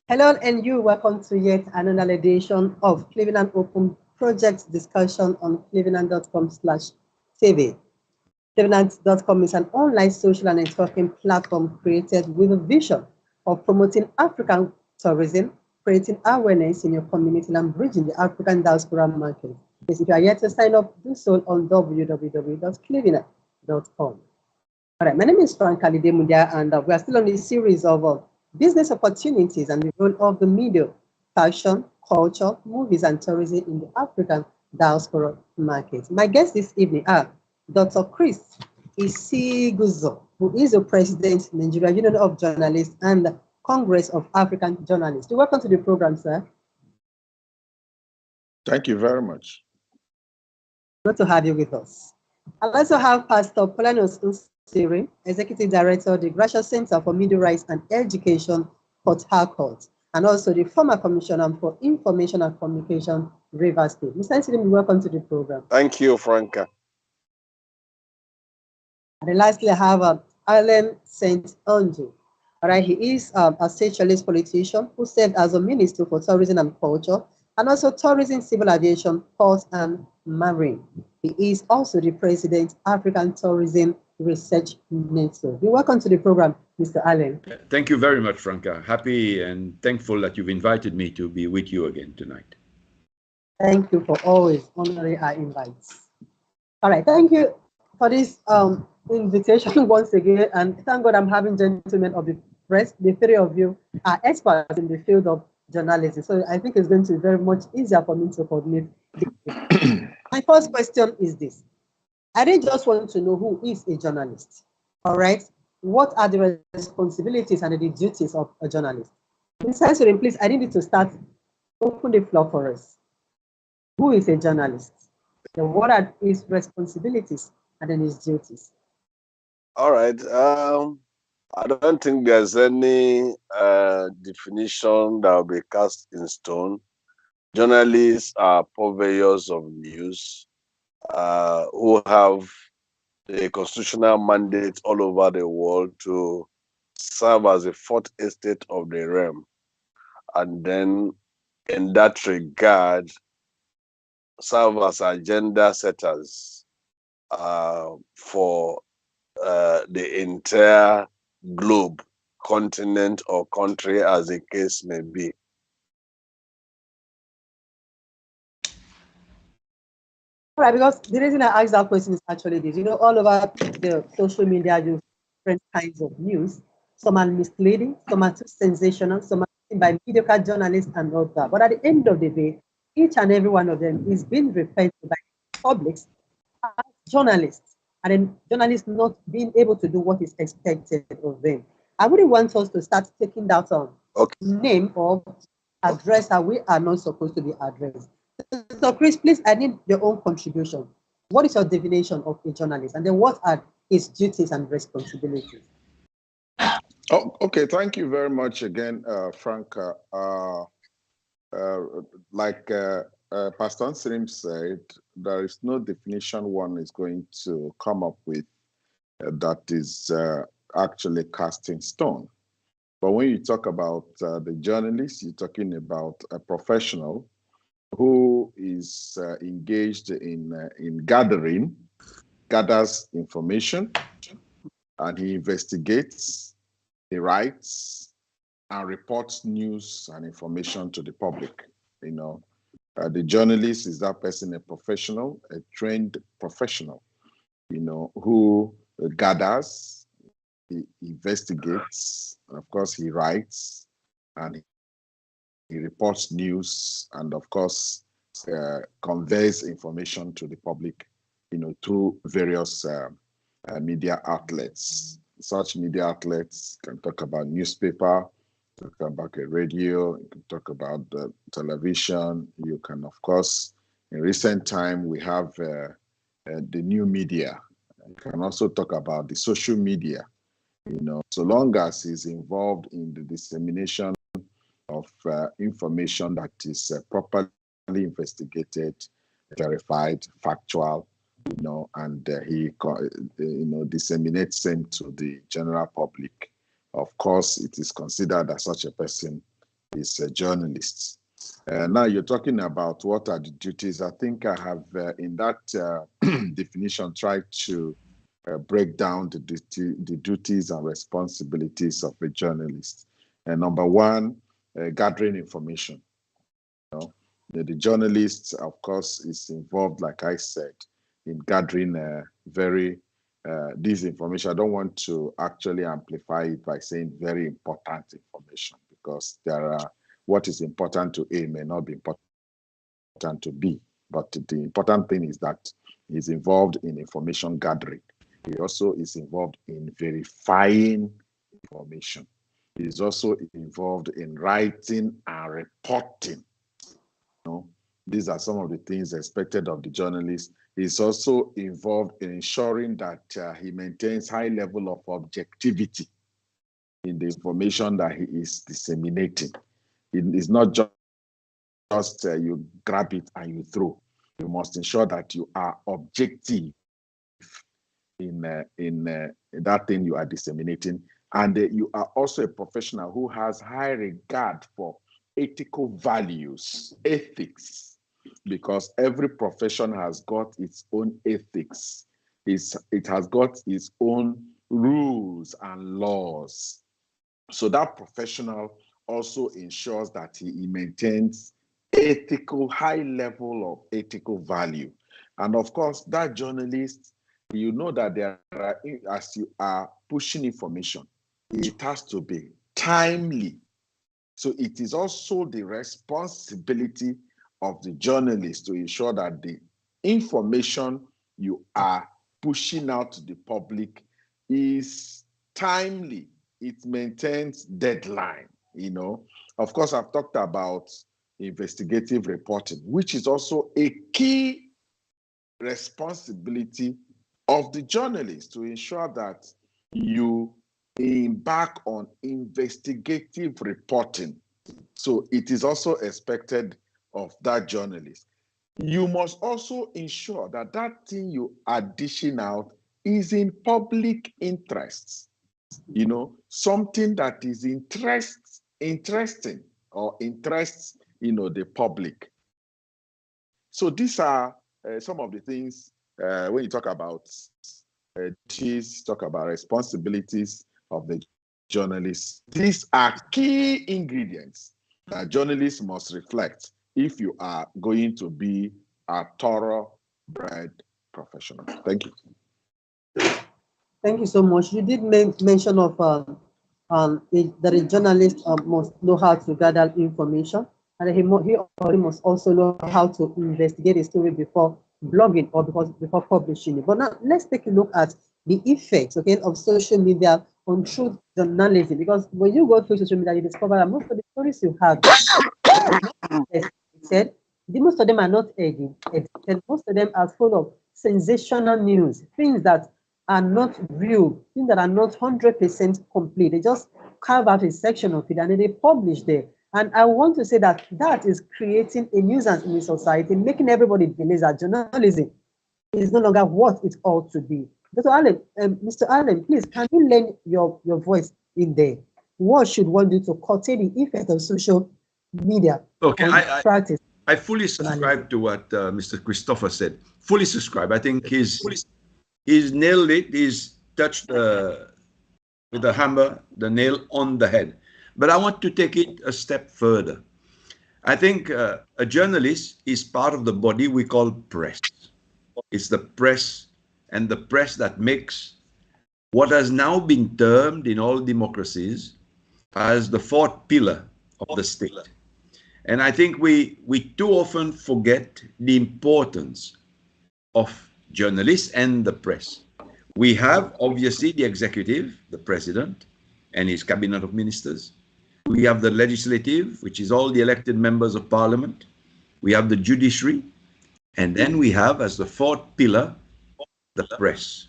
Hello and you, welcome to yet another edition of Cleveland Open Project discussion on cleveland.com/TV. Cleveland.com is an online social and networking platform created with a vision of promoting African tourism, creating awareness in your community, and bridging the African diaspora market. Please, if you are yet to sign up, do so on www.cleveland.com. All right, my name is Frank Alidemudia, and we are still on a series of business opportunities and the role of the media, fashion, culture, movies, and tourism in the African diaspora market. My guests this evening are Dr. Chris Isiguzo, who is the President, Nigeria Union of Journalists and Congress of African Journalists. Welcome to the program, sir. Thank you very much. Good to have you with us. I also have Pastor Polanos Siri, Executive Director of the Graduate Center for Media Rights and Education, Port Harcourt, and also the former Commissioner for Information and Communication, Rivers State. Mr. Siri, welcome to the program. Thank you, Franca. And lastly, I have Alan St. Andrew. All right, he is a socialist politician who served as a Minister for Tourism and Culture, and also Tourism, Civil Aviation, Ports and Marine. He is also the President, African Tourism Research Network. Welcome to the program, Mr. Allen. Thank you very much, Franca. Happy and thankful that you've invited me to be with you again tonight. Thank you for always honoring our invites. All right, thank you for this invitation once again, and thank God I'm having gentlemen of the press. The three of you are experts in the field of journalism, so I think it's going to be very much easier for me to coordinate. My first question is this. I didn't just want to know who is a journalist, all right? What are the responsibilities and the duties of a journalist? Mr. Surin, please, I need you to start, open the floor for us. Who is a journalist? Then what are his responsibilities and then his duties? All right. I don't think there's any definition that will be cast in stone. Journalists are purveyors of news who have a constitutional mandate all over the world to serve as a fourth estate of the realm. And then in that regard, serve as agenda setters for the entire globe, continent, or country, as the case may be. Right, because the reason I asked that question is actually this. You know, all over the social media, you different kinds of news. Some are misleading, some are too sensational, some are written by mediocre journalists and all that. But at the end of the day, each and every one of them is being referred to by publics as journalists, and then journalists not being able to do what is expected of them. I wouldn't want us to start taking that name or address how we are not supposed to be addressed. So, Chris, please, I need your own contribution. What is your definition of a journalist? And then what are his duties and responsibilities? Oh, okay, thank you very much again, Franca. Like Pastor Nsirim said, there is no definition one is going to come up with that is actually cast in stone. But when you talk about the journalist, you're talking about a professional who is engaged in gathers information, and he investigates, he writes, and reports news and information to the public. You know, the journalist is that person, a professional, a trained professional, you know, who gathers, he investigates, and of course he writes, and he reports news, and of course conveys information to the public, you know, through various media outlets. Such media outlets can talk about newspaper, talk about a radio, you can talk about the television. You can, of course, in recent time, we have the new media. You can also talk about the social media, you know, so long as he's involved in the dissemination of information that is properly investigated, verified, factual, you know, and he, you know, disseminates them to the general public. Of course, it is considered that such a person is journalists. Now you're talking about what are the duties. I think I have in that definition tried to break down the duties and responsibilities of a journalist. Number one, gathering information. You know, the journalist, of course, is involved, like I said, in gathering this information. I don't want to actually amplify it by saying very important information, because there are what is important to A may not be important to B. But the important thing is that he's involved in information gathering. He also is involved in verifying information. He's also involved in writing and reporting. You know, these are some of the things expected of the journalist. He's also involved in ensuring that he maintains high level of objectivity in the information that he is disseminating. It is not just you grab it and you throw. You must ensure that you are objective in that thing you are disseminating, and you are also a professional who has high regard for ethical values, ethics, because every profession has got its own ethics. It has got its own rules and laws. So that professional also ensures that he maintains high level of ethical value. And of course, that journalist, you know that there are, as you are pushing information, it has to be timely. So it is also the responsibility of the journalist to ensure that the information you are pushing out to the public is timely. It maintains deadline, you know. Of course, I've talked about investigative reporting, which is also a key responsibility of the journalist to ensure that you embark on investigative reporting. So it is also expected of that journalist. You must also ensure that that thing you are dishing out is in public interest. You know, something that is interesting or interests, you know, the public. So these are some of the things when you talk about talk about responsibilities of the journalists. These are key ingredients that journalists must reflect if you are going to be a thoroughbred professional. Thank you. Thank you so much. You did mention of that a journalist must know how to gather information, and he must also know how to investigate a story before blogging or before publishing it. But now let's take a look at the effects, okay, of social media on truth journalism. Because when you go through social media, you discover that most of the stories you have said, most of them are not edited. Most of them are full of sensational news, things that are not real, things that are not 100% complete. They just carve out a section of it and then they publish there. And I want to say that that is creating a nuisance in the society, making everybody believe that journalism is no longer what it ought to be. Dr. Allen, Mr. Allen, please, can you lend your voice in there? What should one do to curtail the effect of social media on practice? I fully subscribe to what Mr. Christopher said. Fully subscribe. I think he's nailed it. He's touched with a hammer the nail on the head. But I want to take it a step further. I think a journalist is part of the body we call press. It's the press, and the press that makes what has now been termed in all democracies as the fourth pillar of the state. And I think we too often forget the importance of journalists and the press. We have obviously the executive, the president, and his cabinet of ministers. We have the legislative, which is all the elected members of parliament. We have the judiciary. And then we have, as the fourth pillar, the press.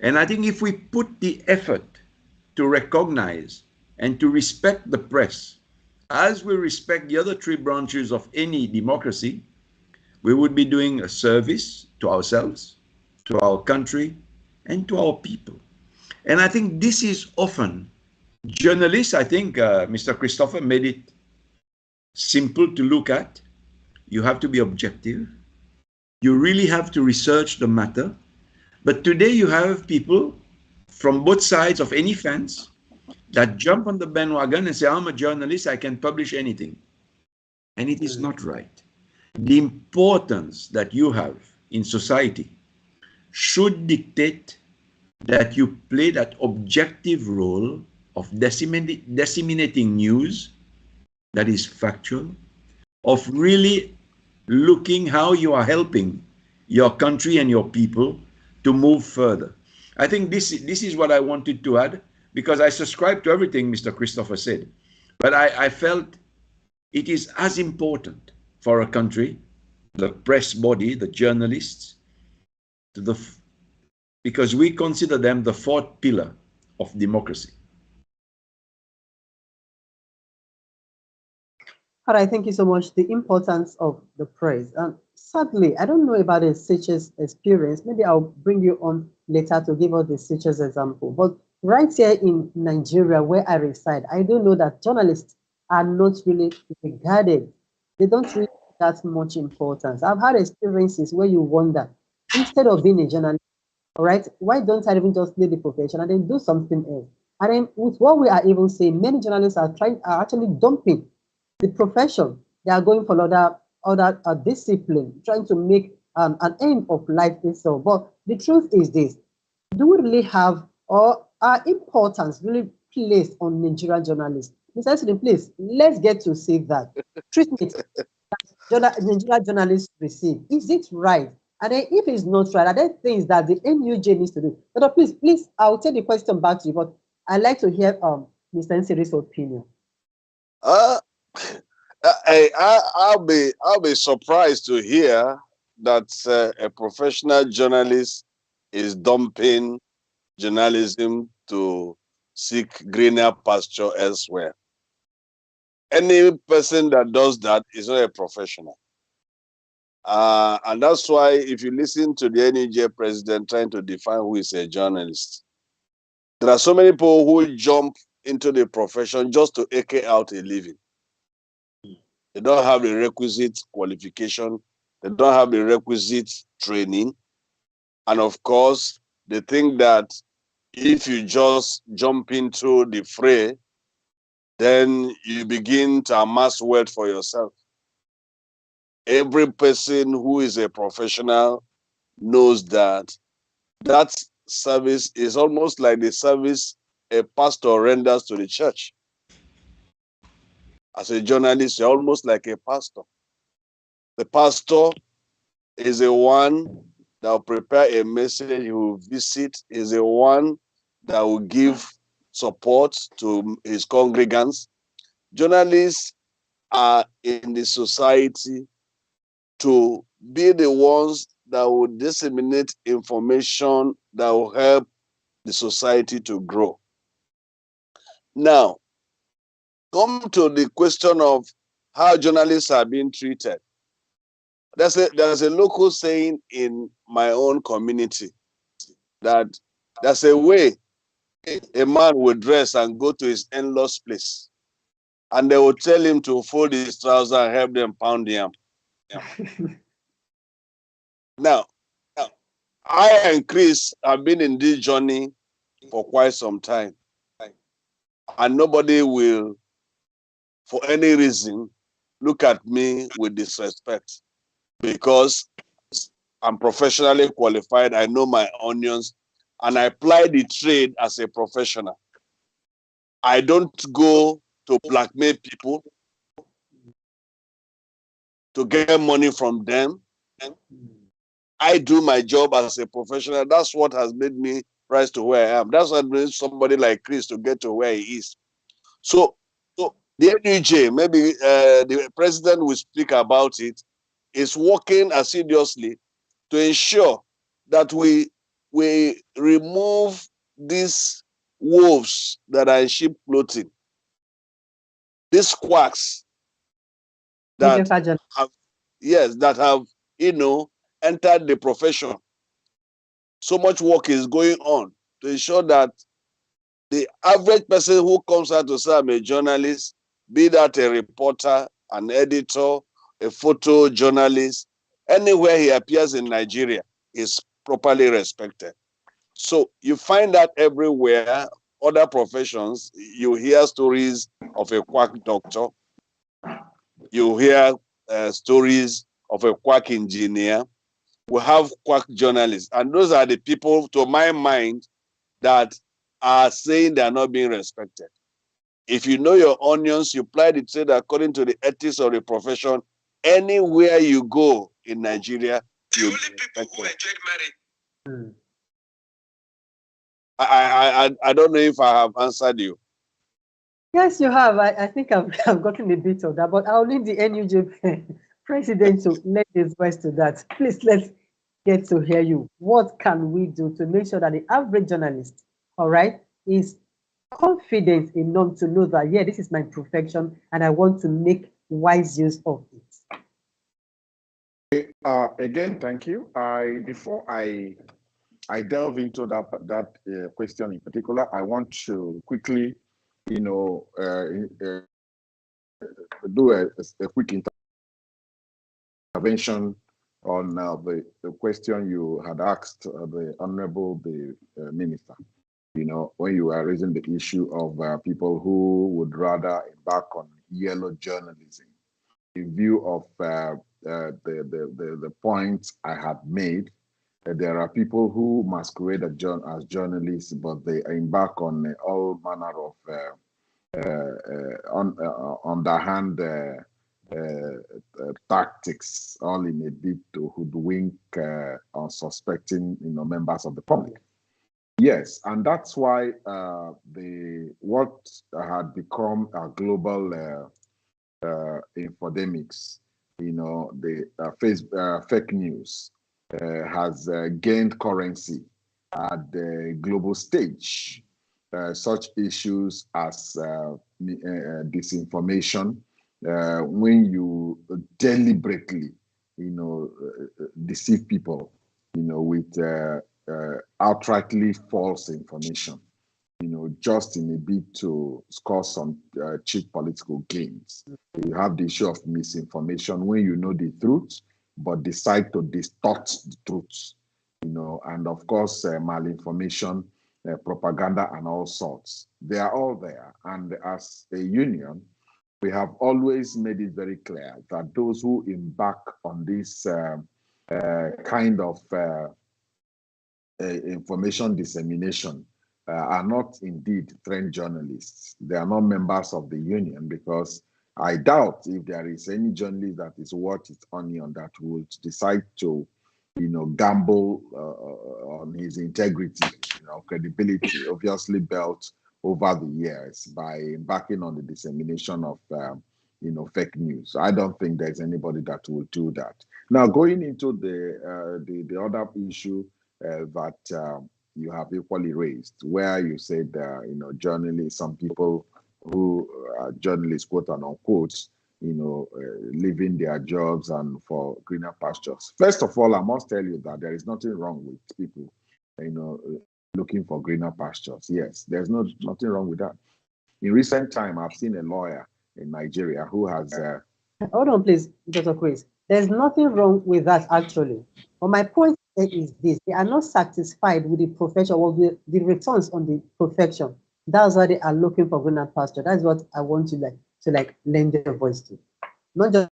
And I think if we put the effort to recognize and to respect the press, as we respect the other three branches of any democracy, we would be doing a service to ourselves, to our country, and to our people. And I think this is often, journalists, I think Mr. Christopher made it simple to look at. You have to be objective. You really have to research the matter. But today you have people from both sides of any fence that jump on the bandwagon and say, I'm a journalist, I can publish anything. And it is not right. The importance that you have in society should dictate that you play that objective role of disseminating news that is factual, of really looking how you are helping your country and your people to move further. I think this is what I wanted to add, because I subscribe to everything Mr. Christopher said. But I felt it is as important for a country, the press body, the journalists, because we consider them the fourth pillar of democracy. All right, thank you so much. The importance of the press. Sadly, I don't know about the Seychelles experience. Maybe I'll bring you on later to give us the Seychelles example. But right here in Nigeria, where I reside, I do know that journalists are not really regarded. They don't really have that much importance. I've had experiences where you wonder, instead of being a journalist, all right, why don't I even just play the profession and then do something else? And then with what we are even saying, many journalists are actually dumping the profession. They are going for other discipline, trying to make an aim of life itself. But the truth is this: do we really have, or our importance really placed on Nigerian journalists? Mr. President, please, let's get to see that treatment that Nigerian journalists receive. Is it right? And then if it's not right, are there things that the NUJ needs to do? But please, I'll take the question back to you, but I'd like to hear Mr. Nsiri's opinion. I'll be surprised to hear that a professional journalist is dumping journalism to seek greener pasture elsewhere. Any person that does that is not a professional. And that's why if you listen to the NUJ president trying to define who is a journalist, there are so many people who jump into the profession just to eke out a living. They don't have the requisite qualification. They don't have the requisite training. And of course, they think that if you just jump into the fray, then you begin to amass wealth for yourself. Every person who is a professional knows that that service is almost like the service a pastor renders to the church. As a journalist, you're almost like a pastor. The pastor is the one that will prepare a message, he will visit, is the one that will give support to his congregants. Journalists are in the society to be the ones that will disseminate information that will help the society to grow. Now, come to the question of how journalists are being treated. There's a local saying in my own community that there's a way a man will dress and go to his in-laws' place, and they will tell him to fold his trousers and help them pound yam. Now, I and Chris have been in this journey for quite some time, and nobody will, for any reason, look at me with disrespect, because I'm professionally qualified, I know my onions, and I apply the trade as a professional. I don't go to blackmail people to get money from them. I do my job as a professional. That's what has made me rise to where I am. That's what made somebody like Chris to get to where he is. So the NUJ, maybe the president will speak about it, is working assiduously to ensure that we remove these wolves that are in sheep clothing, these quacks that have, entered the profession. So much work is going on to ensure that the average person who comes out to say I'm a journalist, be that a reporter, an editor, a photojournalist, anywhere he appears in Nigeria is properly respected. So you find that everywhere, other professions, you hear stories of a quack doctor, you hear stories of a quack engineer, we have quack journalists, and those are the people, to my mind, that are saying they are not being respected. If you know your onions, you apply the trade according to the ethics of the profession. Anywhere you go in Nigeria, you only people who enjoyed marriage. I don't know if I have answered you. Yes, you have. I think I've gotten a bit of that, but I'll need the NUJ president to lend his voice to that. Please, let's get to hear you. What can we do to make sure that the average journalist, all right, is confident enough to know that, yeah, this is my profession and I want to make wise use of it? Again, thank you. Before I delve into that question in particular, I want to quickly, do a quick intervention on the question you had asked the Honorable Minister. When you are raising the issue of people who would rather embark on yellow journalism, in view of the points I had made. There are people who masquerade as journalists, but they embark on all manner of underhand tactics, all in a bid to hoodwink unsuspecting, members of the public. Yes, and that's why what had become a global infodemics, the fake news has gained currency at the global stage. Such issues as disinformation, when you deliberately, deceive people, with outrightly false information, just in a bid to score some cheap political gains. You have the issue of misinformation when you know the truth, but decide to distort the truth, and of course, malinformation, propaganda, and all sorts. They are all there. And as a union, we have always made it very clear that those who embark on this kind of information dissemination are not indeed trained journalists. They are not members of the union, because I doubt if there is any journalist that is worth its onion that would decide to, gamble on his integrity, credibility, obviously built over the years by embarking on the dissemination of, fake news. I don't think there's anybody that will do that. Now, going into the other issue that you have equally raised, where you said, journalists, some people who are journalists, quote and unquote, leaving their jobs and for greener pastures. First of all, I must tell you that there is nothing wrong with people, looking for greener pastures. Yes, there's nothing wrong with that. In recent time, I've seen a lawyer in Nigeria who has... Hold on, please, Dr. Chris. There's nothing wrong with that, actually. But my point is this: they are not satisfied with the profession or with the returns on the profession. That's why they are looking for greener pasture. That's what I want to lend your voice to. Not just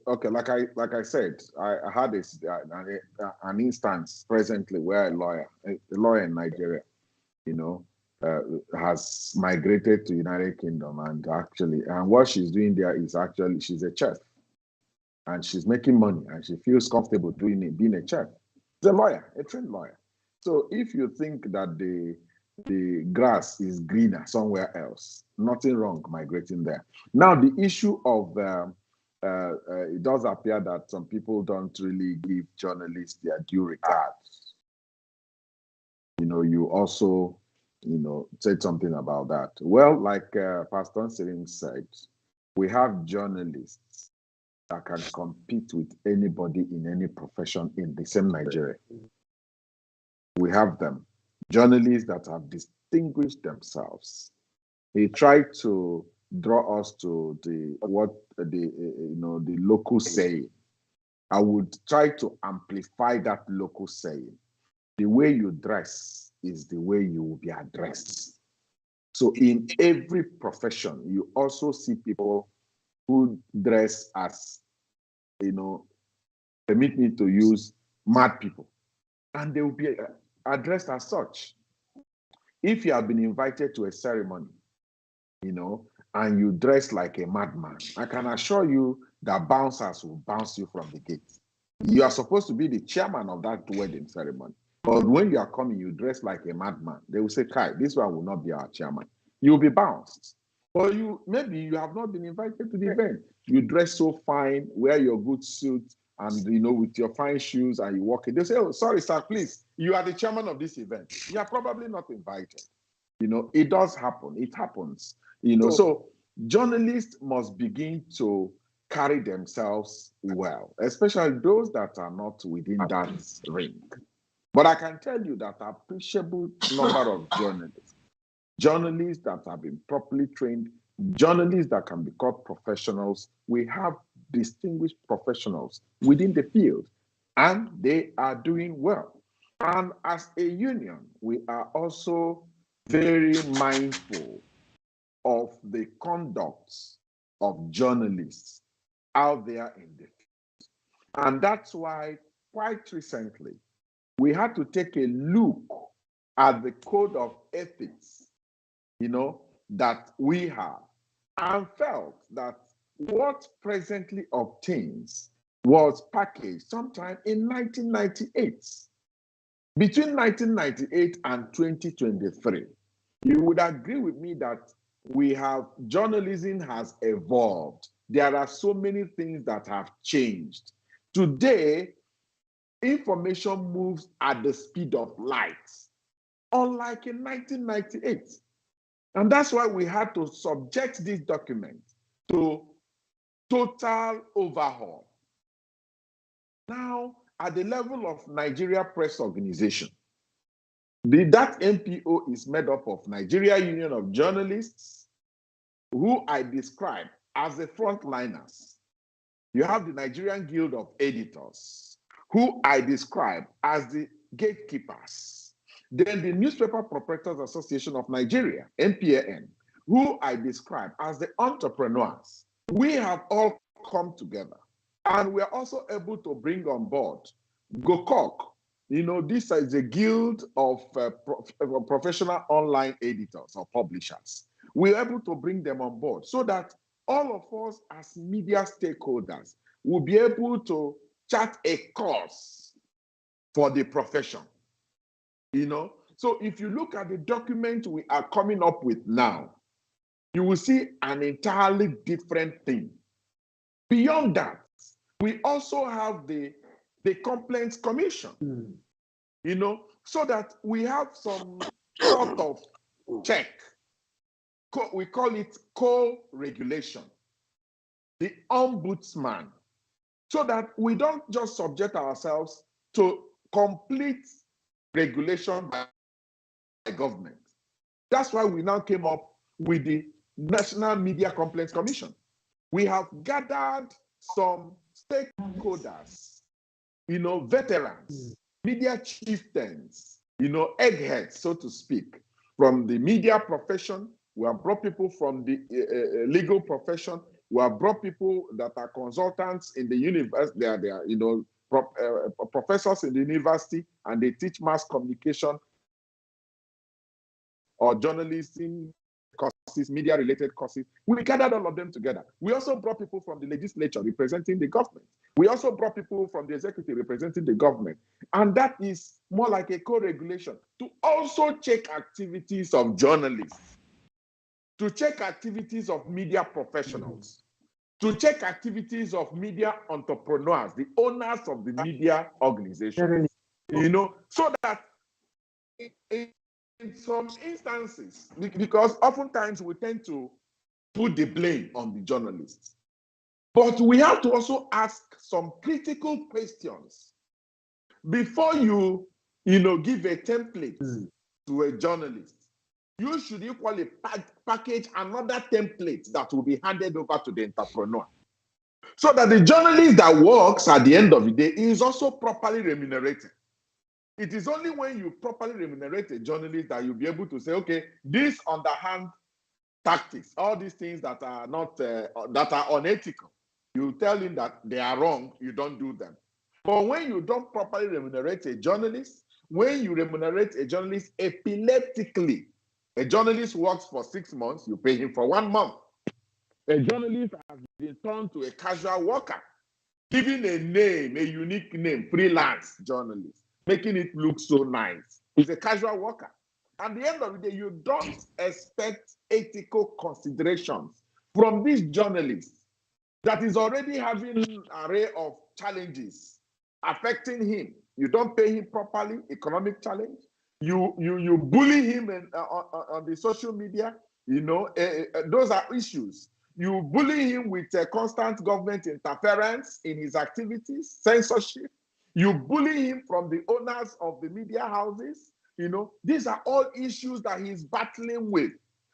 okay. Like I said, I had an instance presently where a lawyer in Nigeria, has migrated to United Kingdom, and what she's doing there is she's a chef, and she's making money, and she feels comfortable doing it, being a chef. She's a lawyer, a trained lawyer. So if you think that the grass is greener somewhere else, nothing wrong migrating there. Now, the issue of it does appear that some people don't really give journalists their due regard. You also said something about that. Well, like Pastor Sirin said, we have journalists that can compete with anybody in any profession in the same Nigeria. We have them, journalists that have distinguished themselves. They try to draw us to the local saying. I would try to amplify that local saying. The way you dress is the way you will be addressed. So in every profession, you also see people who dress as, permit me to use, mad people. And they will be addressed as such. If you have been invited to a ceremony, and you dress like a madman, I can assure you that bouncers will bounce you from the gate. You are supposed to be the chairman of that wedding ceremony. But when you are coming, you dress like a madman. They will say, Kai, this one will not be our chairman. You'll be bounced. Or maybe you have not been invited to the event. You dress so fine, wear your good suit, and with your fine shoes, and you walk in. They say, oh, sorry, sir, please. You are the chairman of this event. You are probably not invited. It does happen. It happens. So journalists must begin to carry themselves well, especially those that are not within that ring. But I can tell you that an appreciable number of journalists that have been properly trained, journalists that can be called professionals, we have distinguished professionals within the field, and they are doing well. And as a union, we are also very mindful of the conduct of journalists out there in the field. And that's why quite recently, we had to take a look at the code of ethics, that we have, and felt that what presently obtains was packaged sometime in 1998. Between 1998 and 2023, you would agree with me that journalism has evolved. There are so many things that have changed. Today, information moves at the speed of light, unlike in 1998. And that's why we had to subject this document to total overhaul. Now, at the level of Nigeria Press Organization, that NPO is made up of Nigeria Union of Journalists, who I describe as the frontliners. You have the Nigerian Guild of Editors, who I describe as the gatekeepers. Then the Newspaper Proprietors Association of Nigeria, NPAN, who I describe as the entrepreneurs. We have all come together, and we are also able to bring on board GOCOC. This is a guild of professional online editors or publishers. We're able to bring them on board so that all of us as media stakeholders will be able to chart a course for the profession. So if you look at the document we are coming up with now, you will see an entirely different thing. Beyond that, we also have the Complaints Commission, so that we have some sort of check. We call it co-regulation, the ombudsman, so that we don't just subject ourselves to complete regulation by government. That's why we now came up with the National Media Complaints Commission. We have gathered some stakeholders, veterans, media chieftains, eggheads, so to speak, from the media profession. We have brought people from the legal profession. We have brought people that are consultants in the university. They are professors in the university, and they teach mass communication or journalism courses, media-related courses. We gathered all of them together. We also brought people from the legislature representing the government. We also brought people from the executive representing the government. And that is more like a co-regulation to also check activities of journalists, to check activities of media professionals, to check activities of media entrepreneurs, the owners of the media organizations, so that in some instances, because oftentimes we tend to put the blame on the journalists, but we have to also ask some critical questions before you give a template to a journalist. you should equally package another template that will be handed over to the entrepreneur. So that the journalist that works at the end of the day is also properly remunerated. It is only when you properly remunerate a journalist that you'll be able to say, okay, this underhand tactics, all these things that are not that are unethical, you tell him that they are wrong, you don't do them. But when you don't properly remunerate a journalist, when you remunerate a journalist epileptically, a journalist works for 6 months, you pay him for 1 month. A journalist has been turned to a casual worker, giving a name, a unique name, freelance journalist, making it look so nice. He's a casual worker. At the end of the day, you don't expect ethical considerations from this journalist that is already having an array of challenges affecting him. You don't pay him properly, economic challenge. You bully him on the social media. You know, those are issues. You bully him with constant government interference in his activities, censorship. You bully him from the owners of the media houses. You know, these are all issues that he's battling with.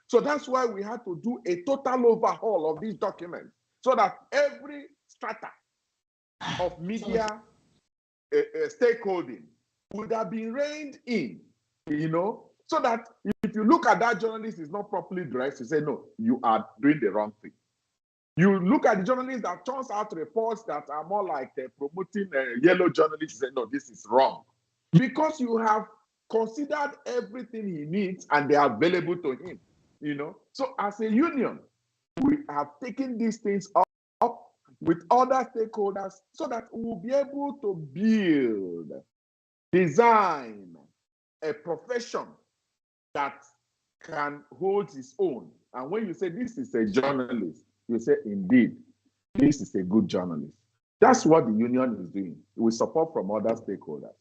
So that's why we had to do a total overhaul of these documents so that every strata of media stakeholding would have been reined in, you know, so that if you look at that journalist is not properly dressed, you say, no, you are doing the wrong thing. You look at the journalist that turns out reports that are more like promoting yellow journalists, you say, no, this is wrong. Because you have considered everything he needs and they are available to him, you know. So as a union, we have taken these things up with other stakeholders so that we will be able to build, design a profession that can hold its own. And when you say this is a journalist, you say, indeed, this is a good journalist. That's what the union is doing with support from other stakeholders.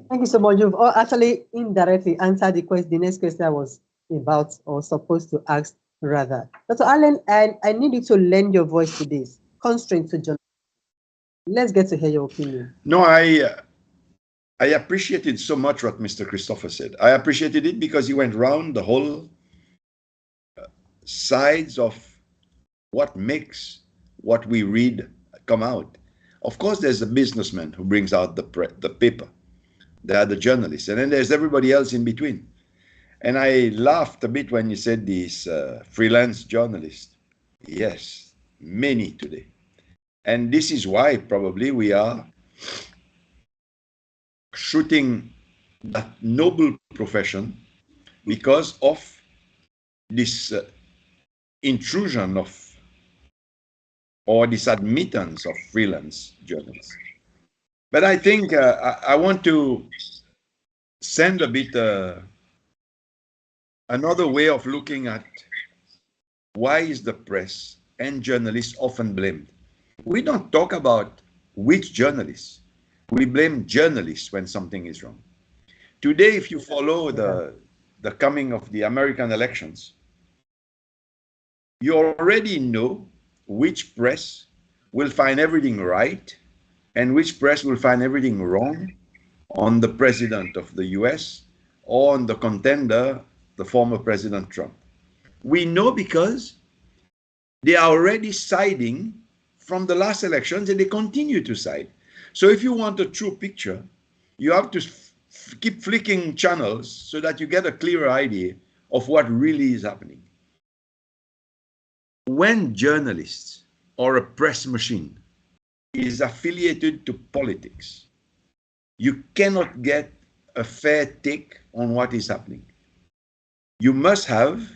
Thank you so much. You've actually indirectly answered the next question I was about or supposed to ask rather. Dr. Allen, I need you to lend your voice to this. Constraint to journalism. Let's get to hear your opinion. No, I appreciated so much what Mr. Christopher said. I appreciated it because he went round the whole sides of what makes what we read come out. Of course, there's the businessman who brings out the paper. There are the journalists, and then there's everybody else in between. And I laughed a bit when you said these freelance journalists. Yes, many today. And this is why probably we are shooting that noble profession because of this intrusion of or this admittance of freelance journalists. But I think I want to send a bit another way of looking at why is the press and journalists often blamed. We don't talk about which journalists. We blame journalists when something is wrong. Today, if you follow the coming of the American elections, you already know which press will find everything right and which press will find everything wrong on the president of the US or on the contender, the former President Trump. We know because they are already siding from the last elections and they continue to side. So if you want a true picture, you have to keep flicking channels so that you get a clearer idea of what really is happening. When journalists or a press machine is affiliated to politics, you cannot get a fair take on what is happening. You must have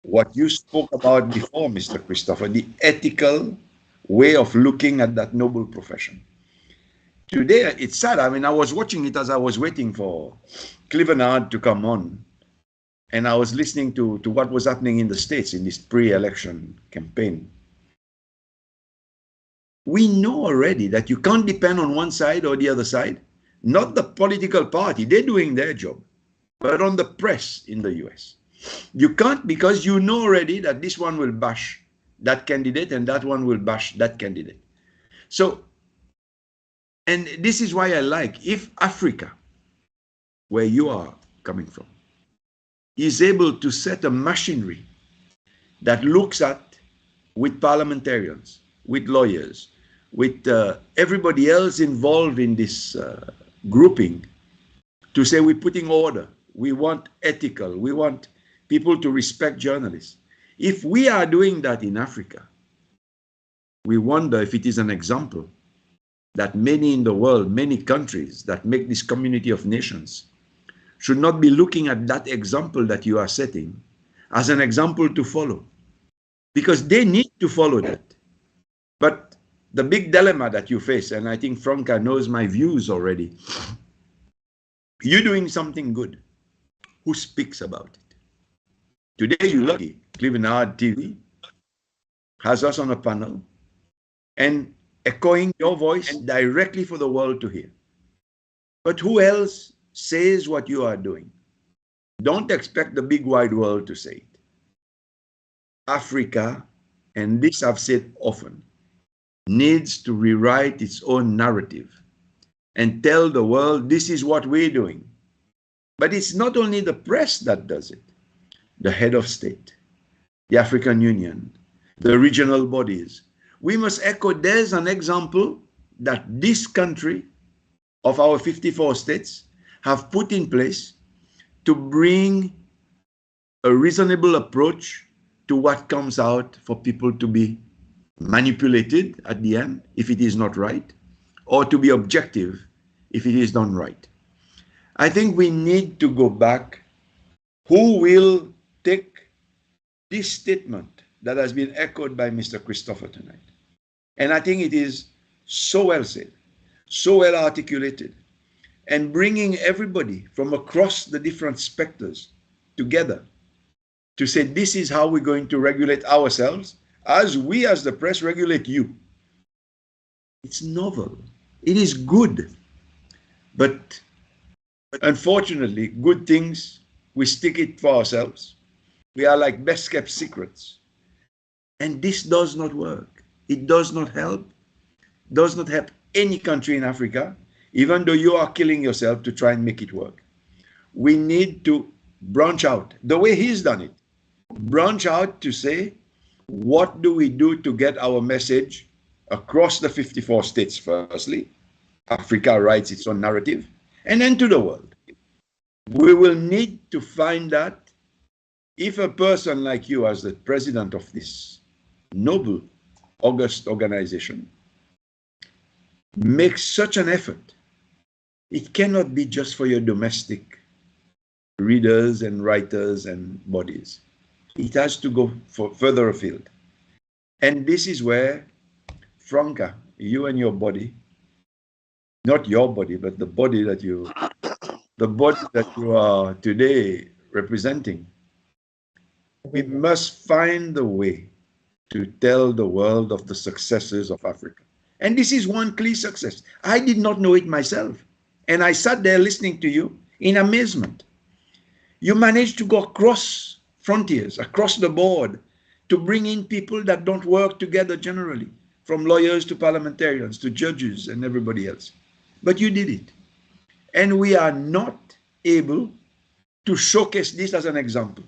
what you spoke about before, Mr. Christopher, the ethical way of looking at that noble profession. Today, it's sad. I mean, I was watching it as I was waiting for Clevenard to come on, and I was listening to what was happening in the States in this pre-election campaign. We know already that you can't depend on one side or the other side, not the political party, they're doing their job, but on the press in the US. You can't, because you know already that this one will bash that candidate and that one will bash that candidate. So, and this is why I like, if Africa, where you are coming from, is able to set a machinery that looks at, with parliamentarians, with lawyers, with everybody else involved in this grouping, to say we're putting order, we want ethical, we want people to respect journalists. If we are doing that in Africa, we wonder if it is an example that many in the world, many countries that make this community of nations should not be looking at that example that you are setting as an example to follow, because they need to follow that. But the big dilemma that you face, and I think Franca knows my views already, you're doing something good. Who speaks about it? Today, you're lucky. Clevenard TV has us on a panel and echoing your voice directly for the world to hear. But who else says what you are doing? Don't expect the big wide world to say it. Africa, and this I've said often, needs to rewrite its own narrative and tell the world this is what we're doing. But it's not only the press that does it. The head of state, the African Union, the regional bodies. We must echo, there's an example that this country of our 54 states have put in place to bring a reasonable approach to what comes out for people to be manipulated at the end if it is not right, or to be objective if it is done right. I think we need to go back. Who will take this statement that has been echoed by Mr. Christopher tonight? And I think it is so well said, so well articulated, and bringing everybody from across the different specters together to say this is how we're going to regulate ourselves as we as the press regulate you. It's novel. It is good. But unfortunately, good things, we stick it for ourselves. We are like best kept secrets. And this does not work. It does not help any country in Africa, even though you are killing yourself to try and make it work. We need to branch out the way he's done it. Branch out to say, what do we do to get our message across the 54 states firstly? Africa writes its own narrative, and then to the world. We will need to find that if a person like you, as the president of this noble, august organization, makes such an effort, it cannot be just for your domestic readers and writers and bodies. It has to go further afield. And this is where, Franca, you and your body, not your body, but the body that you are today representing, we must find the way to tell the world of the successes of Africa. And this is one clear success. I did not know it myself. And I sat there listening to you in amazement. You managed to go across frontiers, across the board, to bring in people that don't work together generally, from lawyers to parliamentarians to judges and everybody else. But you did it. And we are not able to showcase this as an example.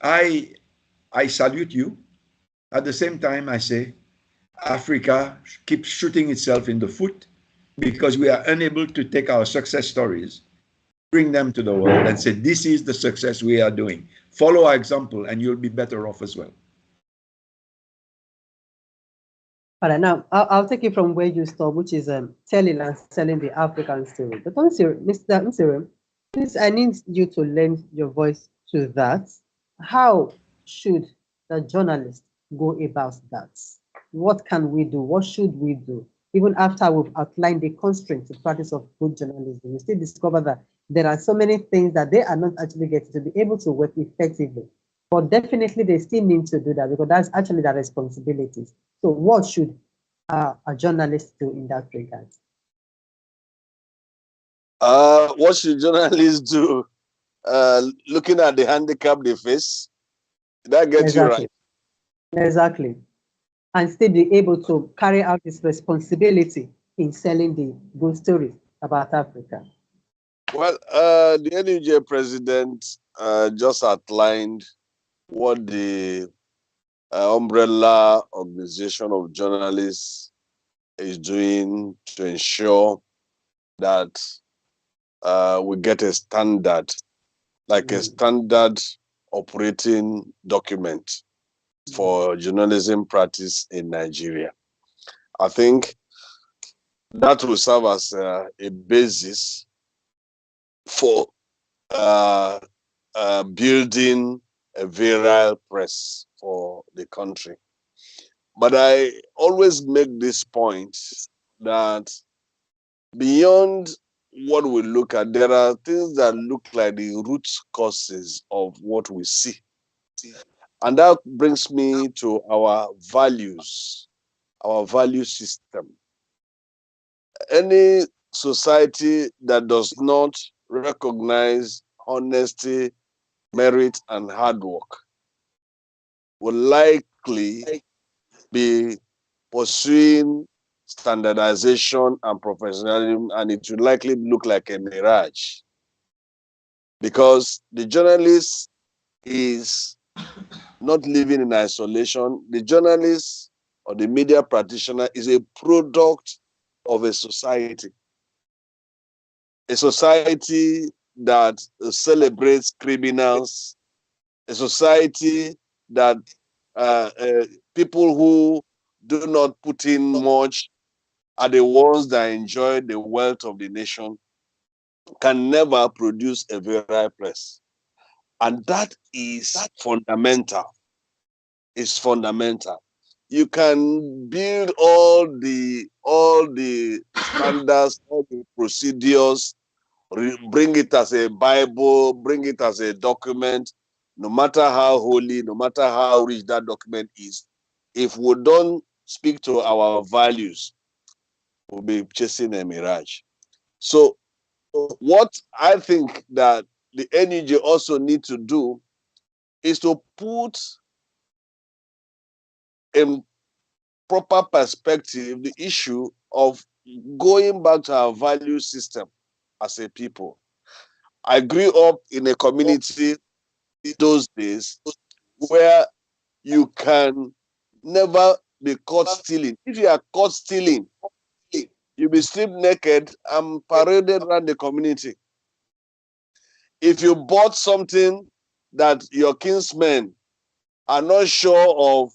I salute you. At the same time, I say, Africa keeps shooting itself in the foot because we are unable to take our success stories, bring them to the world and say, this is the success we are doing. Follow our example and you'll be better off as well. All right, now I'll take it from where you stop, which is telling and selling the African story. But Mr. Nsire, please, I need you to lend your voice to that. How should the journalist go about that? What can we do? What should we do? Even after we've outlined the constraints to practice of good journalism, we still discover that there are so many things that they are not actually getting to be able to work effectively. But definitely they still need to do that because that's actually their responsibilities. So what should a journalist do in that regard? What should journalists do? Looking at the handicap they face, that gets you right. Exactly. And still be able to carry out his responsibility in selling the good stories about Africa. Well, the NUJ president just outlined what the umbrella organization of journalists is doing to ensure that we get a standard, like a standard operating document for journalism practice in Nigeria. I think that will serve as a basis for building a virile press for the country. But I always make this point that beyond what we look at, there are things that look like the root causes of what we see. And that brings me to our values, our value system. Any society that does not recognize honesty, merit, and hard work will likely be pursuing standardization and professionalism, and it will likely look like a mirage because the journalist is not living in isolation. The journalist or the media practitioner is a product of a society that celebrates criminals, a society that people who do not put in much are the ones that enjoy the wealth of the nation, can never produce a virile press. And that is fundamental. It's fundamental. You can build all the standards, all the procedures, bring it as a Bible, bring it as a document, no matter how holy, no matter how rich that document is. If we don't speak to our values, we'll be chasing a mirage. So what I think that the NUJ also need to do is to put in proper perspective the issue of going back to our value system as a people. I grew up in a community those days where you can never be caught stealing. If you are caught stealing, you'll be stripped naked and paraded around the community. If you bought something that your kinsmen are not sure of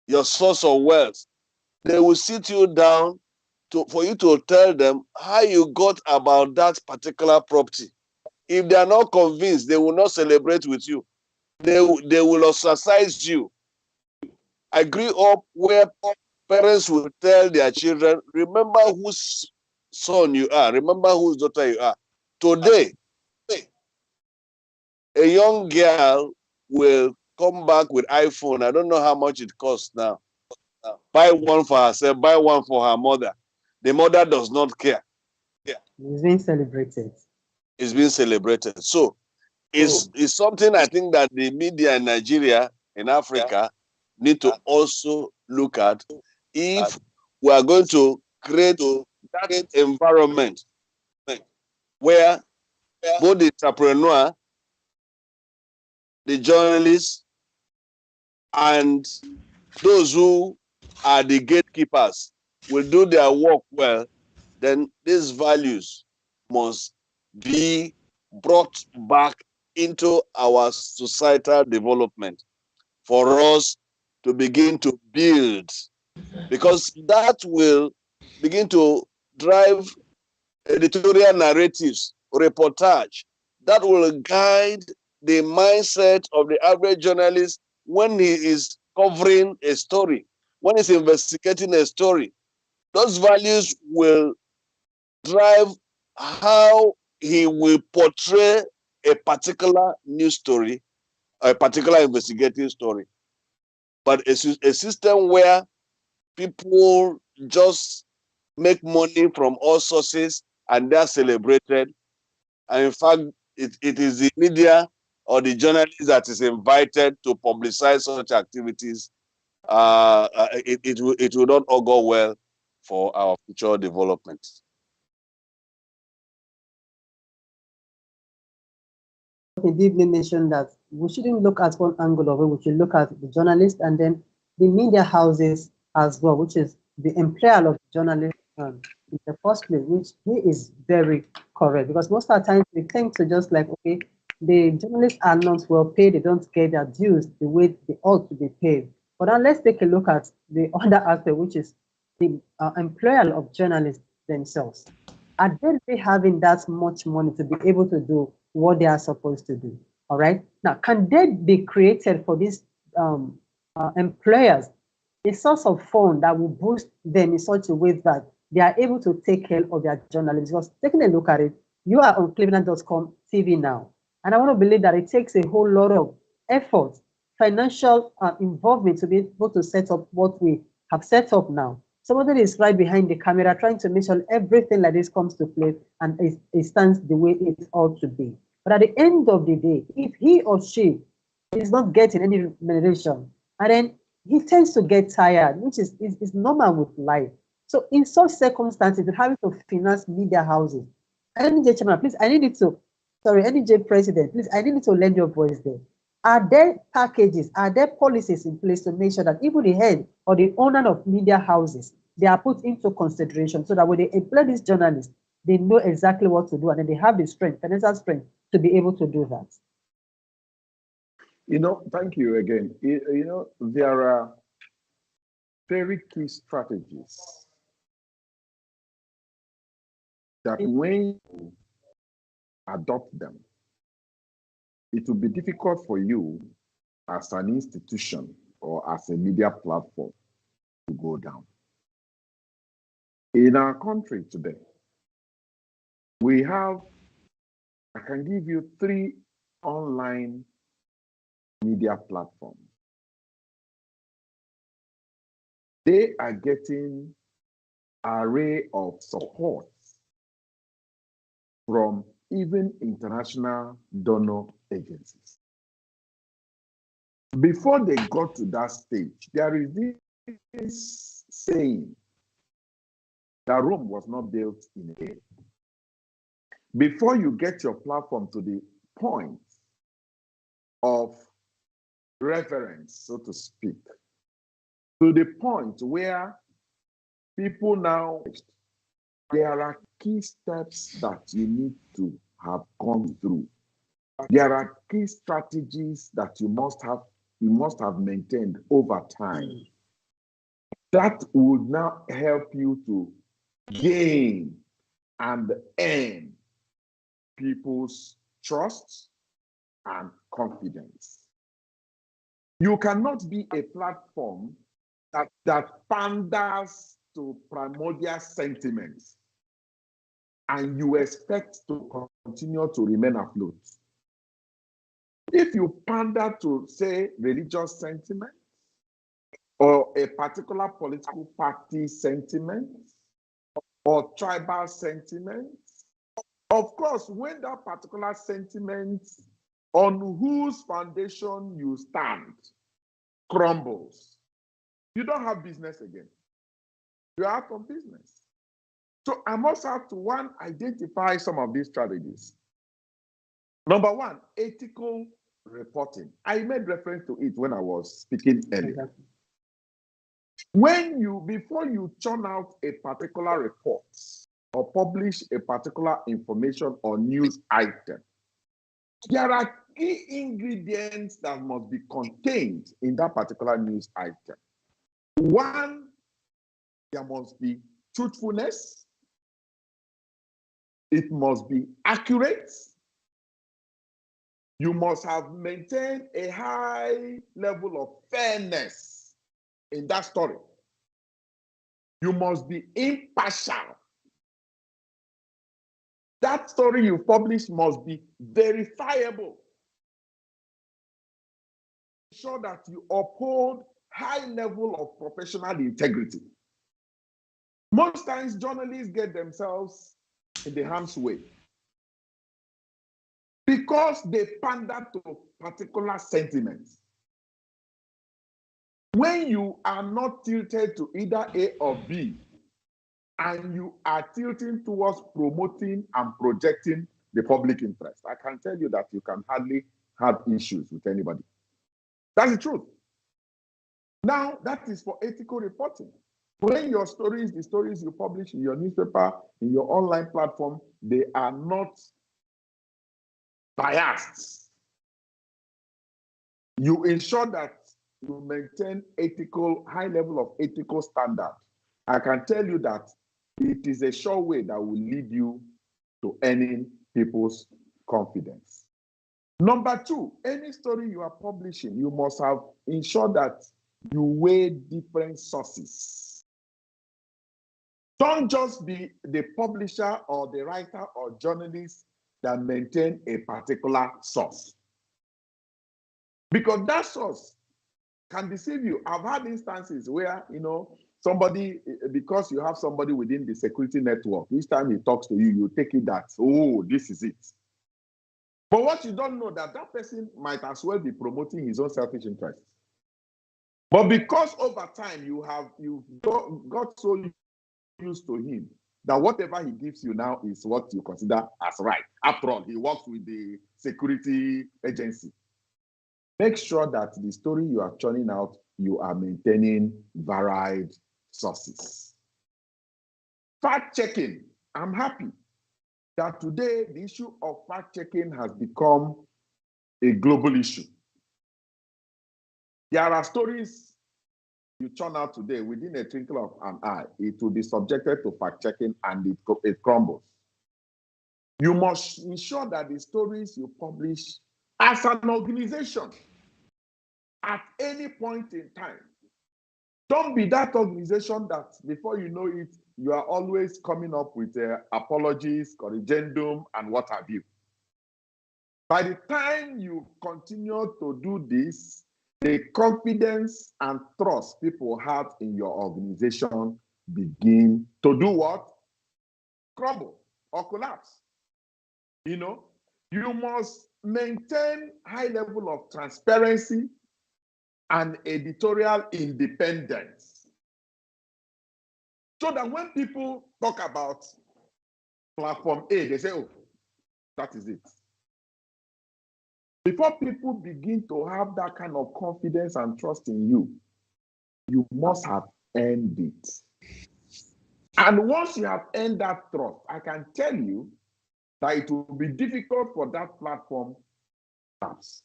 your source of wealth, they will sit you down for you to tell them how you got about that particular property. If they are not convinced, they will not celebrate with you. They will ostracize you. I grew up where parents will tell their children, remember whose son you are, remember whose daughter you are. Today, a young girl will come back with iPhone. I don't know how much it costs now. Buy one for herself, buy one for her mother. The mother does not care. It's being celebrated. It's being celebrated. So it's something I think that the media in Nigeria, in Africa, need to also look at if we are going to create that environment where both the entrepreneur, the journalists, and those who are the gatekeepers will do their work well, then these values must be brought back into our societal development for us to begin to build, because that will begin to drive editorial narratives, reportage, that will guide the mindset of the average journalist when he is covering a story, when he's investigating a story. Those values will drive how he will portray a particular news story, a particular investigative story. But a system where people just make money from all sources and they're celebrated, and in fact, it is the media or the journalist that is invited to publicize such activities, it will not augur well for our future development. indeed mentioned that we shouldn't look at one angle of it. We should look at the journalist and then the media houses as well, which is the employer of the journalist in the first place, which he is very correct. Because most of the time we tend to just like, okay, the journalists are not well paid, they don't get their dues the way they ought to be paid. But now let's take a look at the other aspect, which is the employer of journalists themselves. Are they really having that much money to be able to do what they are supposed to do? All right. Now, can they be created for these employers a source of fund that will boost them in such a way that they are able to take care of their journalists? Because taking a look at it, you are on Clevenard.com TV now, and I want to believe that it takes a whole lot of effort, financial involvement to be able to set up what we have set up now. Somebody is right behind the camera trying to make sure everything like this comes to play and it stands the way it ought to be. But at the end of the day, if he or she is not getting any remuneration, and then he tends to get tired, which is normal with life. So in such circumstances, you're having to finance media houses. NJ Chairman, please, I need you to, sorry, NJ President, please, I need you to lend your voice there. Are there packages, are there policies in place to make sure that even the head or the owner of media houses, they are put into consideration so that when they employ these journalists, they know exactly what to do and then they have the strength, financial strength to be able to do that? Thank you again. There are very key strategies that when you adopt them, it will be difficult for you as an institution or as a media platform to go down. In our country today, we have, I can give you 3 online media platforms. They are getting an array of support from even international donor agencies. Before they got to that stage, there is this saying that Rome was not built in a day. Before you get your platform to the point of reverence, so to speak, to the point where people now, there are key steps that you need to have gone through. There are key strategies that you must have maintained over time. That would now help you to gain and earn people's trust and confidence. You cannot be a platform that panders to primordial sentiments and you expect to continue to remain afloat. If you pander to, say, religious sentiment or a particular political party sentiment or tribal sentiment, of course, when that particular sentiment on whose foundation you stand crumbles, you don't have business again. You're out of business. So I must have to, identify some of these strategies. Number 1, ethical reporting. I made reference to it when I was speaking earlier. Before you churn out a particular report or publish a particular information or news item, there are key ingredients that must be contained in that particular news item. 1, there must be truthfulness. It must be accurate. You must have maintained a high level of fairness in that story. You must be impartial. That story you publish must be verifiable. Ensure that you uphold high level of professional integrity. Most times, journalists get themselves in the harm's way because they pander to particular sentiments. When you are not tilted to either A or B, and you are tilting towards promoting and projecting the public interest, I can tell you that you can hardly have issues with anybody. That's the truth. Now, that is for ethical reporting. When your stories, the stories you publish in your newspaper, in your online platform, they are not biased. You ensure that you maintain high level of ethical standard. I can tell you that it is a sure way that will lead you to earning people's confidence. Number two, any story you are publishing, you must have ensured that you weigh different sources. Don't just be the publisher or the writer or journalist that maintain a particular source. Because that source can deceive you. I've had instances where, somebody, because you have somebody within the security network, each time he talks to you, you take it that, oh, this is it. But what you don't know, that person might as well be promoting his own selfish interests. But because over time you've got so used to him that whatever he gives you now is what you consider as right. After all, he works with the security agency. Make sure that the story you are churning out, you are maintaining varied sources. Fact-checking. I'm happy that today the issue of fact-checking has become a global issue. There are stories you churn out today, within a twinkle of an eye, it will be subjected to fact-checking and it crumbles. You must ensure that the stories you publish as an organization at any point in time. Don't be that organization that before you know it, you are always coming up with apologies, corrigendum, and what have you. By the time you continue to do this, the confidence and trust people have in your organization begin to do what? Crumble or collapse. You must maintain high level of transparency and editorial independence. So that when people talk about platform A, they say, oh, that is it. Before people begin to have that kind of confidence and trust in you, you must have earned it. And once you have earned that trust, I can tell you that it will be difficult for that platform to collapse.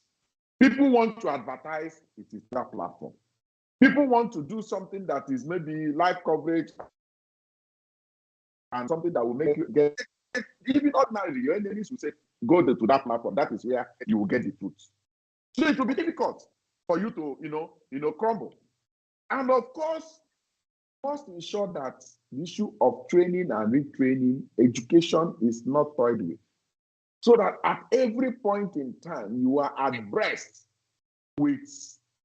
People want to advertise, it is that platform. People want to do something that is maybe live coverage and something that will make you get, even ordinarily, your enemies will say, go to that platform. That is where you will get the truth. So it will be difficult for you to, crumble. And of course, you must ensure that the issue of training and retraining, education is not toyed with. So that at every point in time, you are abreast with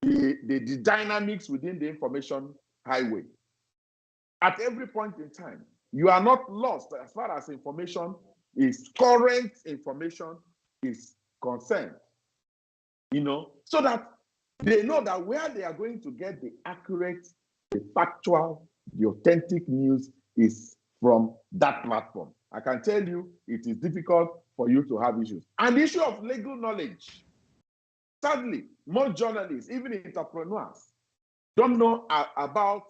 the dynamics within the information highway. At every point in time, you are not lost as far as current information is concerned. So that they know that where they are going to get the accurate, the factual, the authentic news is from that platform. I can tell you, it is difficult for you to have issues. And the issue of legal knowledge. Sadly, most journalists, even entrepreneurs, don't know about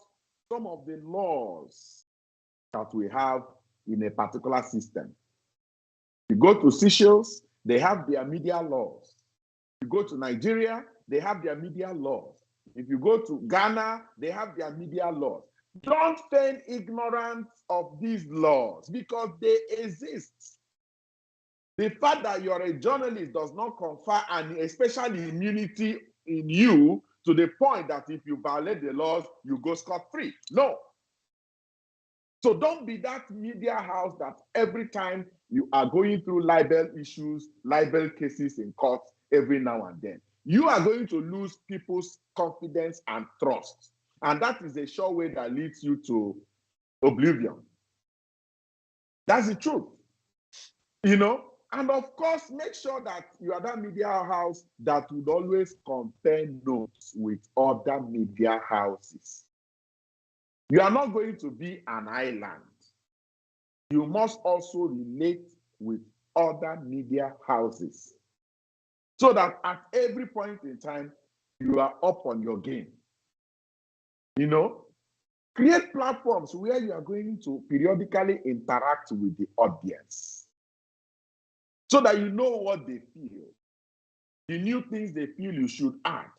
some of the laws that we have in a particular system. You go to Seychelles, they have their media laws. You go to Nigeria, they have their media laws. If you go to Ghana, they have their media laws. Don't feign ignorance of these laws because they exist. The fact that you're a journalist does not confer an special immunity in you to the point that if you violate the laws, you go scot-free. No. So don't be that media house that every time you are going through libel issues, libel cases in court every now and then. You are going to lose people's confidence and trust. And that is a sure way that leads you to oblivion. That's the truth. And of course, make sure that you are that media house that would always compare notes with other media houses. You are not going to be an island. You must also relate with other media houses, so that at every point in time, you are up on your game. You know, create platforms where you are going to periodically interact with the audience, so that you know what they feel, the new things they feel you should add.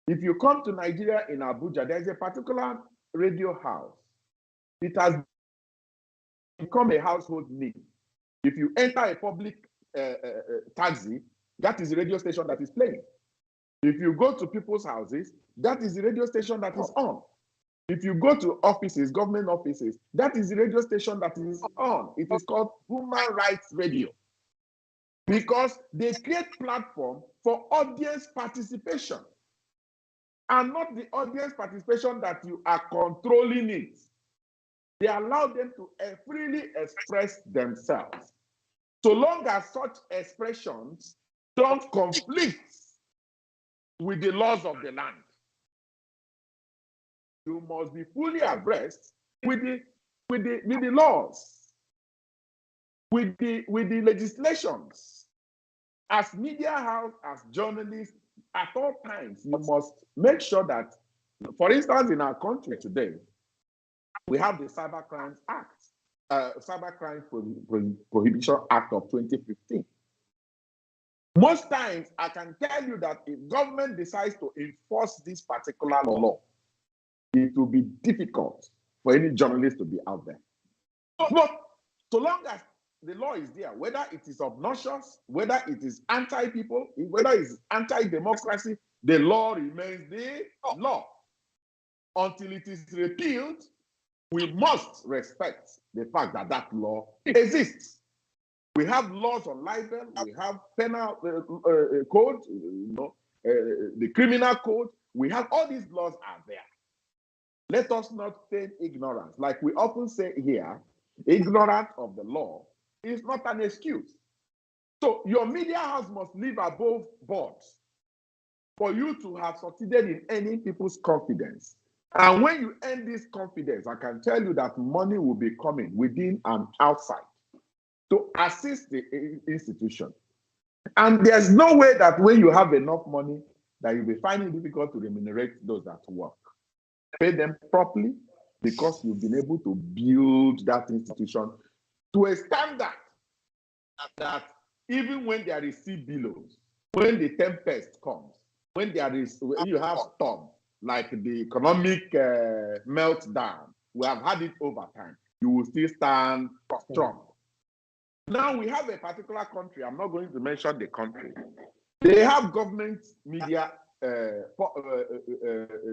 If you come to Nigeria in Abuja, there's a particular radio house. It has become a household name. If you enter a public taxi, that is the radio station that is playing. If you go to people's houses, that is the radio station that is on. If you go to offices, government offices, that is the radio station that is on. It is called Human Rights Radio, because they create platform for audience participation, and not the audience participation that you are controlling it. They allow them to freely express themselves, so long as such expressions don't conflict with the laws of the land. You must be fully abreast with the laws, with the legislations. As media house, as journalists, at all times, you must make sure that, for instance, in our country today, we have the Cybercrimes Act, Cybercrime Prohibition Act of 2015. Most times, I can tell you that if government decides to enforce this particular law, it will be difficult for any journalist to be out there. But so long as the law is there, whether it is obnoxious, whether it is anti-people, whether it is anti-democracy, the law remains the law. Until it is repealed, we must respect the fact that that law exists. We have laws on libel, we have penal code, the criminal code. We have all these laws are there. Let us not feign ignorance. Like we often say here, ignorance of the law is not an excuse. So your media house must live above board for you to have succeeded in earning people's confidence. And when you earn this confidence, I can tell you that money will be coming within and outside to assist the institution. And there's no way that when you have enough money that you'll be finding it difficult to remunerate those that work. Pay them properly, because you've been able to build that institution to a standard that even when there is sea billows, when the tempest comes, when you have storm, like the economic meltdown, we have had it over time, you will still stand strong. Now we have a particular country, I'm not going to mention the country. They have government media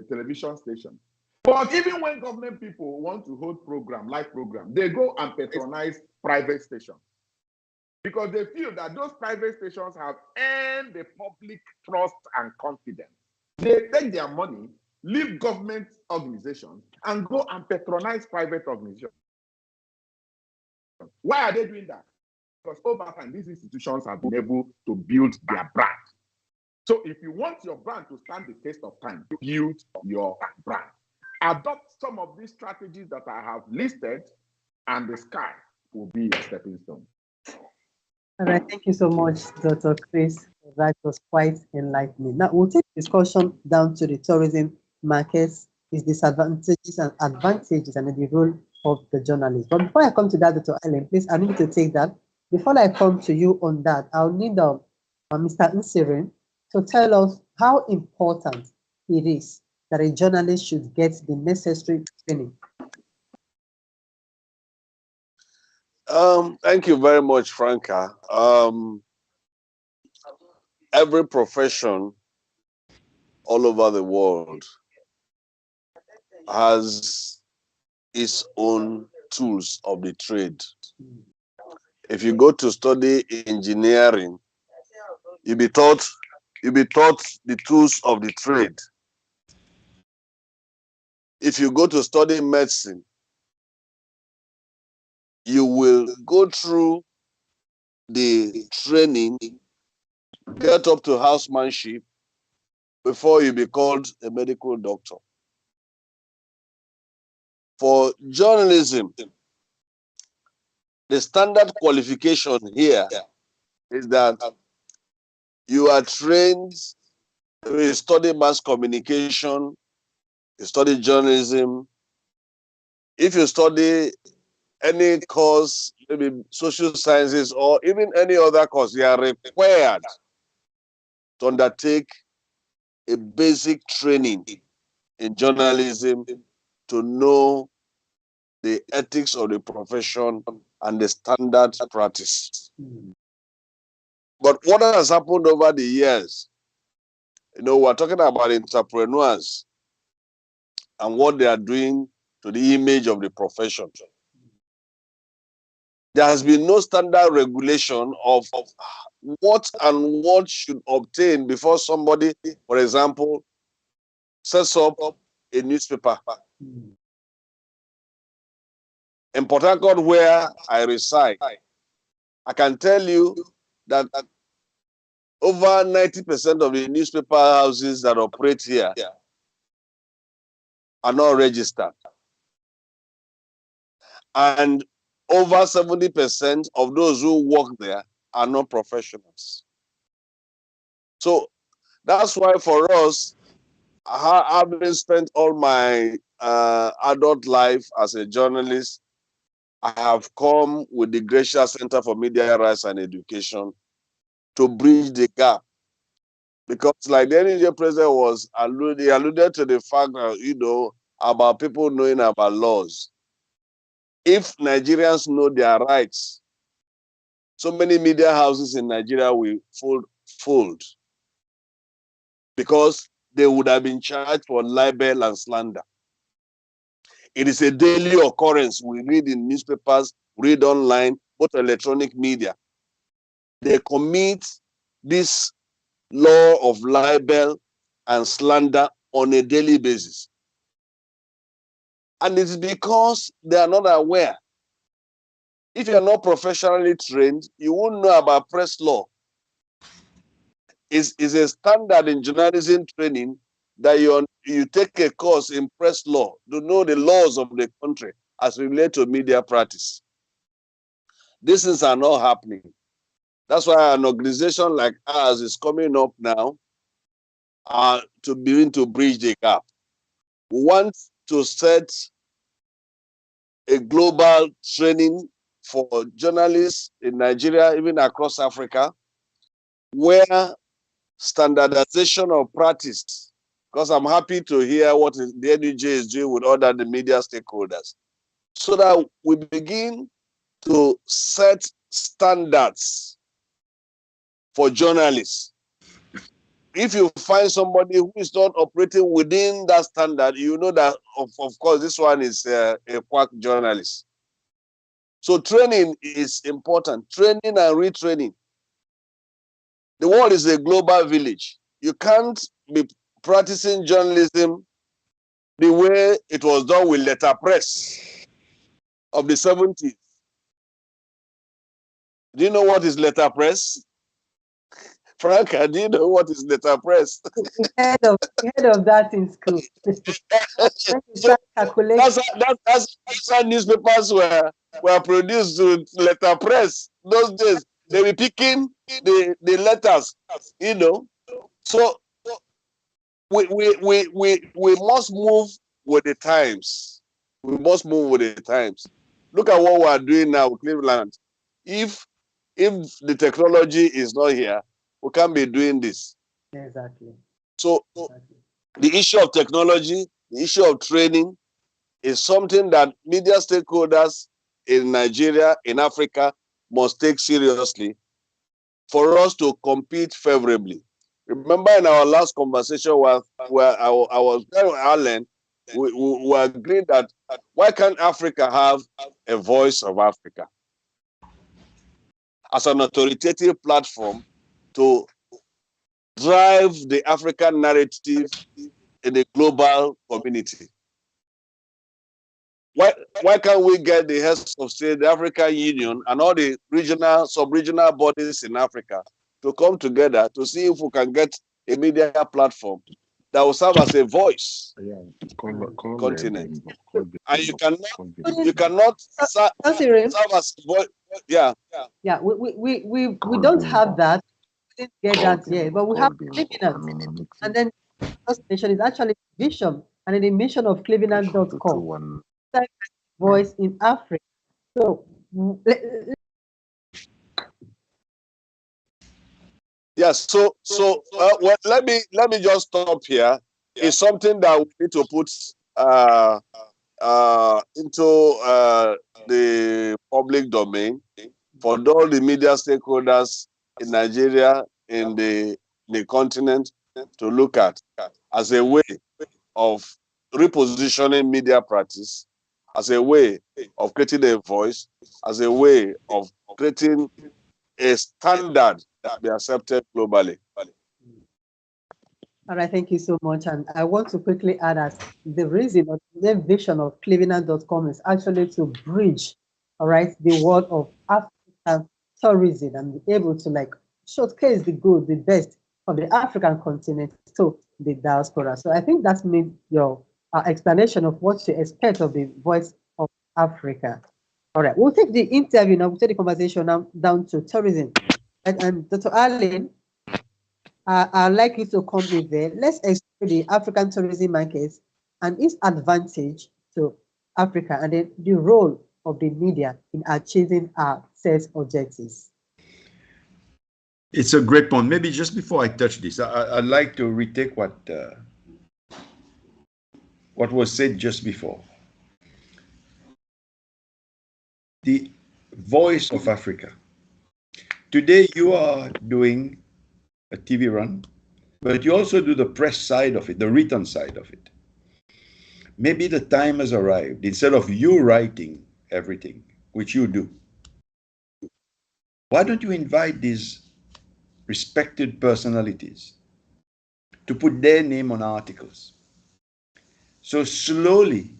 television station. But even when government people want to hold live program, they go and patronize private stations, because they feel that those private stations have earned the public trust and confidence. They take their money, leave government organizations, and go and patronize private organizations. Why are they doing that? Because over time, these institutions have been able to build their brand. So if you want your brand to stand the test of time, build your brand. Adopt some of these strategies that I have listed, and the sky will be a stepping stone. All right, thank you so much, Dr. Chris. That was quite enlightening. Now we'll take discussion down to the tourism markets, its disadvantages and advantages, and the role of the journalist. But before I come to that, Dr. Allen, please, I need to take that. Before I come to you on that, I'll need Mr. Nsirin to tell us how important it is that a journalist should get the necessary training. Thank you very much, Franca. Every profession all over the world has its own tools of the trade. If you go to study engineering, you'll be taught the tools of the trade. If you go to study medicine, you will go through the training, get up to housemanship before you be called a medical doctor. For journalism, the standard qualification here is that you are trained, you study mass communication, you study journalism. If you study any course, maybe social sciences or even any other course, you are required to undertake a basic training in journalism to know the ethics of the profession and the standard practice. But what has happened over the years, we're talking about entrepreneurs and what they are doing to the image of the profession. There has been no standard regulation of what and what should obtain before somebody, for example, sets up a newspaper. In Port Harcourt, where I reside, I can tell you that over 90% of the newspaper houses that operate here are not registered. And over 70% of those who work there are not professionals. So that's why for us, having spent all my adult life as a journalist, I have come with the Gracia Center for Media Rights and Education to bridge the gap. Because like the NJ president was alluded to the fact that, about people knowing about laws. If Nigerians know their rights, so many media houses in Nigeria will fold because they would have been charged for libel and slander. It is a daily occurrence. We read in newspapers, read online, both electronic media. They commit this law of libel and slander on a daily basis. And it's because they are not aware. If you're not professionally trained, you won't know about press law. It's a standard in journalism training that you take a course in press law to know the laws of the country as related to media practice. These things are not happening. That's why an organization like ours is coming up now to begin to bridge the gap. We want to set a global training for journalists in Nigeria, even across Africa, where standardization of practice, because I'm happy to hear what the NUJ is doing with other the media stakeholders, so that we begin to set standards for journalists. If you find somebody who is not operating within that standard, you know that, of course, this one is a quack journalist. So training is important, training and retraining. The world is a global village. You can't be practicing journalism the way it was done with letterpress of the 70s. Do you know what is letterpress? Frank, do you know what is letterpress? We heard of that in school. So that's how newspapers were produced with letterpress. Those days, they were picking the letters, So we must move with the times. We must move with the times. Look at what we are doing now with Cleveland. If the technology is not here, we can't be doing this. Exactly. So the issue of technology, the issue of training is something that media stakeholders in Nigeria, in Africa, must take seriously for us to compete favorably. Remember in our last conversation where I was telling Alan, we agreed that why can't Africa have a voice of Africa as an authoritative platform to drive the African narrative in the global community? Why can't we get the heads of state, the African Union, and all the regional, sub-regional bodies in Africa to come together to see if we can get a media platform that will serve as a voice Yeah, continent. continent. And you cannot serve as a voice. Yeah. Yeah, we don't have that. We didn't get that yet, but we have Clevenard. And then first nation is actually vision and then the mission of Clevenard.com. Voice in Africa. So Yes. So well, let me just stop here. It's something that we need to put into the public domain for all the media stakeholders in Nigeria, in the continent, to look at as a way of repositioning media practice, as a way of creating a voice, as a way of creating a standard that be accepted globally. all right, thank you so much. And I want to quickly add that the reason or the vision of Clevenard.com is actually to bridge, all right, the world of African tourism and be able to like showcase the good, the best of the African continent to the diaspora. So I think that's made your explanation of what to expect of the voice of Africa. All right, we'll take the interview now, we'll take the conversation now down to tourism. And Dr. Allen, I'd like you to come in there. Let's explore the African tourism markets and its advantage to Africa and then the role of the media in achieving our sales objectives. It's a great point. Maybe just before I touch this, I'd like to retake what was said just before. The voice of Africa. Today you are doing a TV run, but you also do the press side of it, the written side of it. Maybe the time has arrived, instead of you writing everything, which you do, why don't you invite these respected personalities to put their name on articles? So slowly,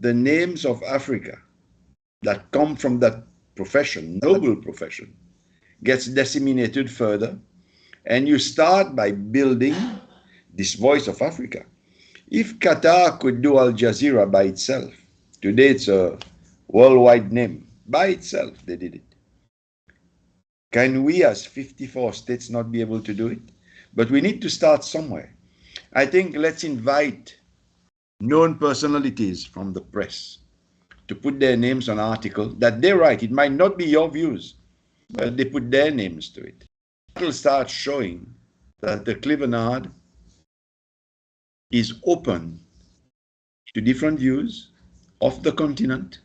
the names of Africa that come from that profession, noble profession, gets disseminated further, and you start by building this voice of Africa. If Qatar could do Al Jazeera by itself, today it's a worldwide name, by itself they did it. Can we as 54 states not be able to do it? But we need to start somewhere. I think let's invite known personalities from the press to put their names on articles that they write. It might not be your views, but they put their names to it. It will start showing that the Clevenard is open to different views of the continent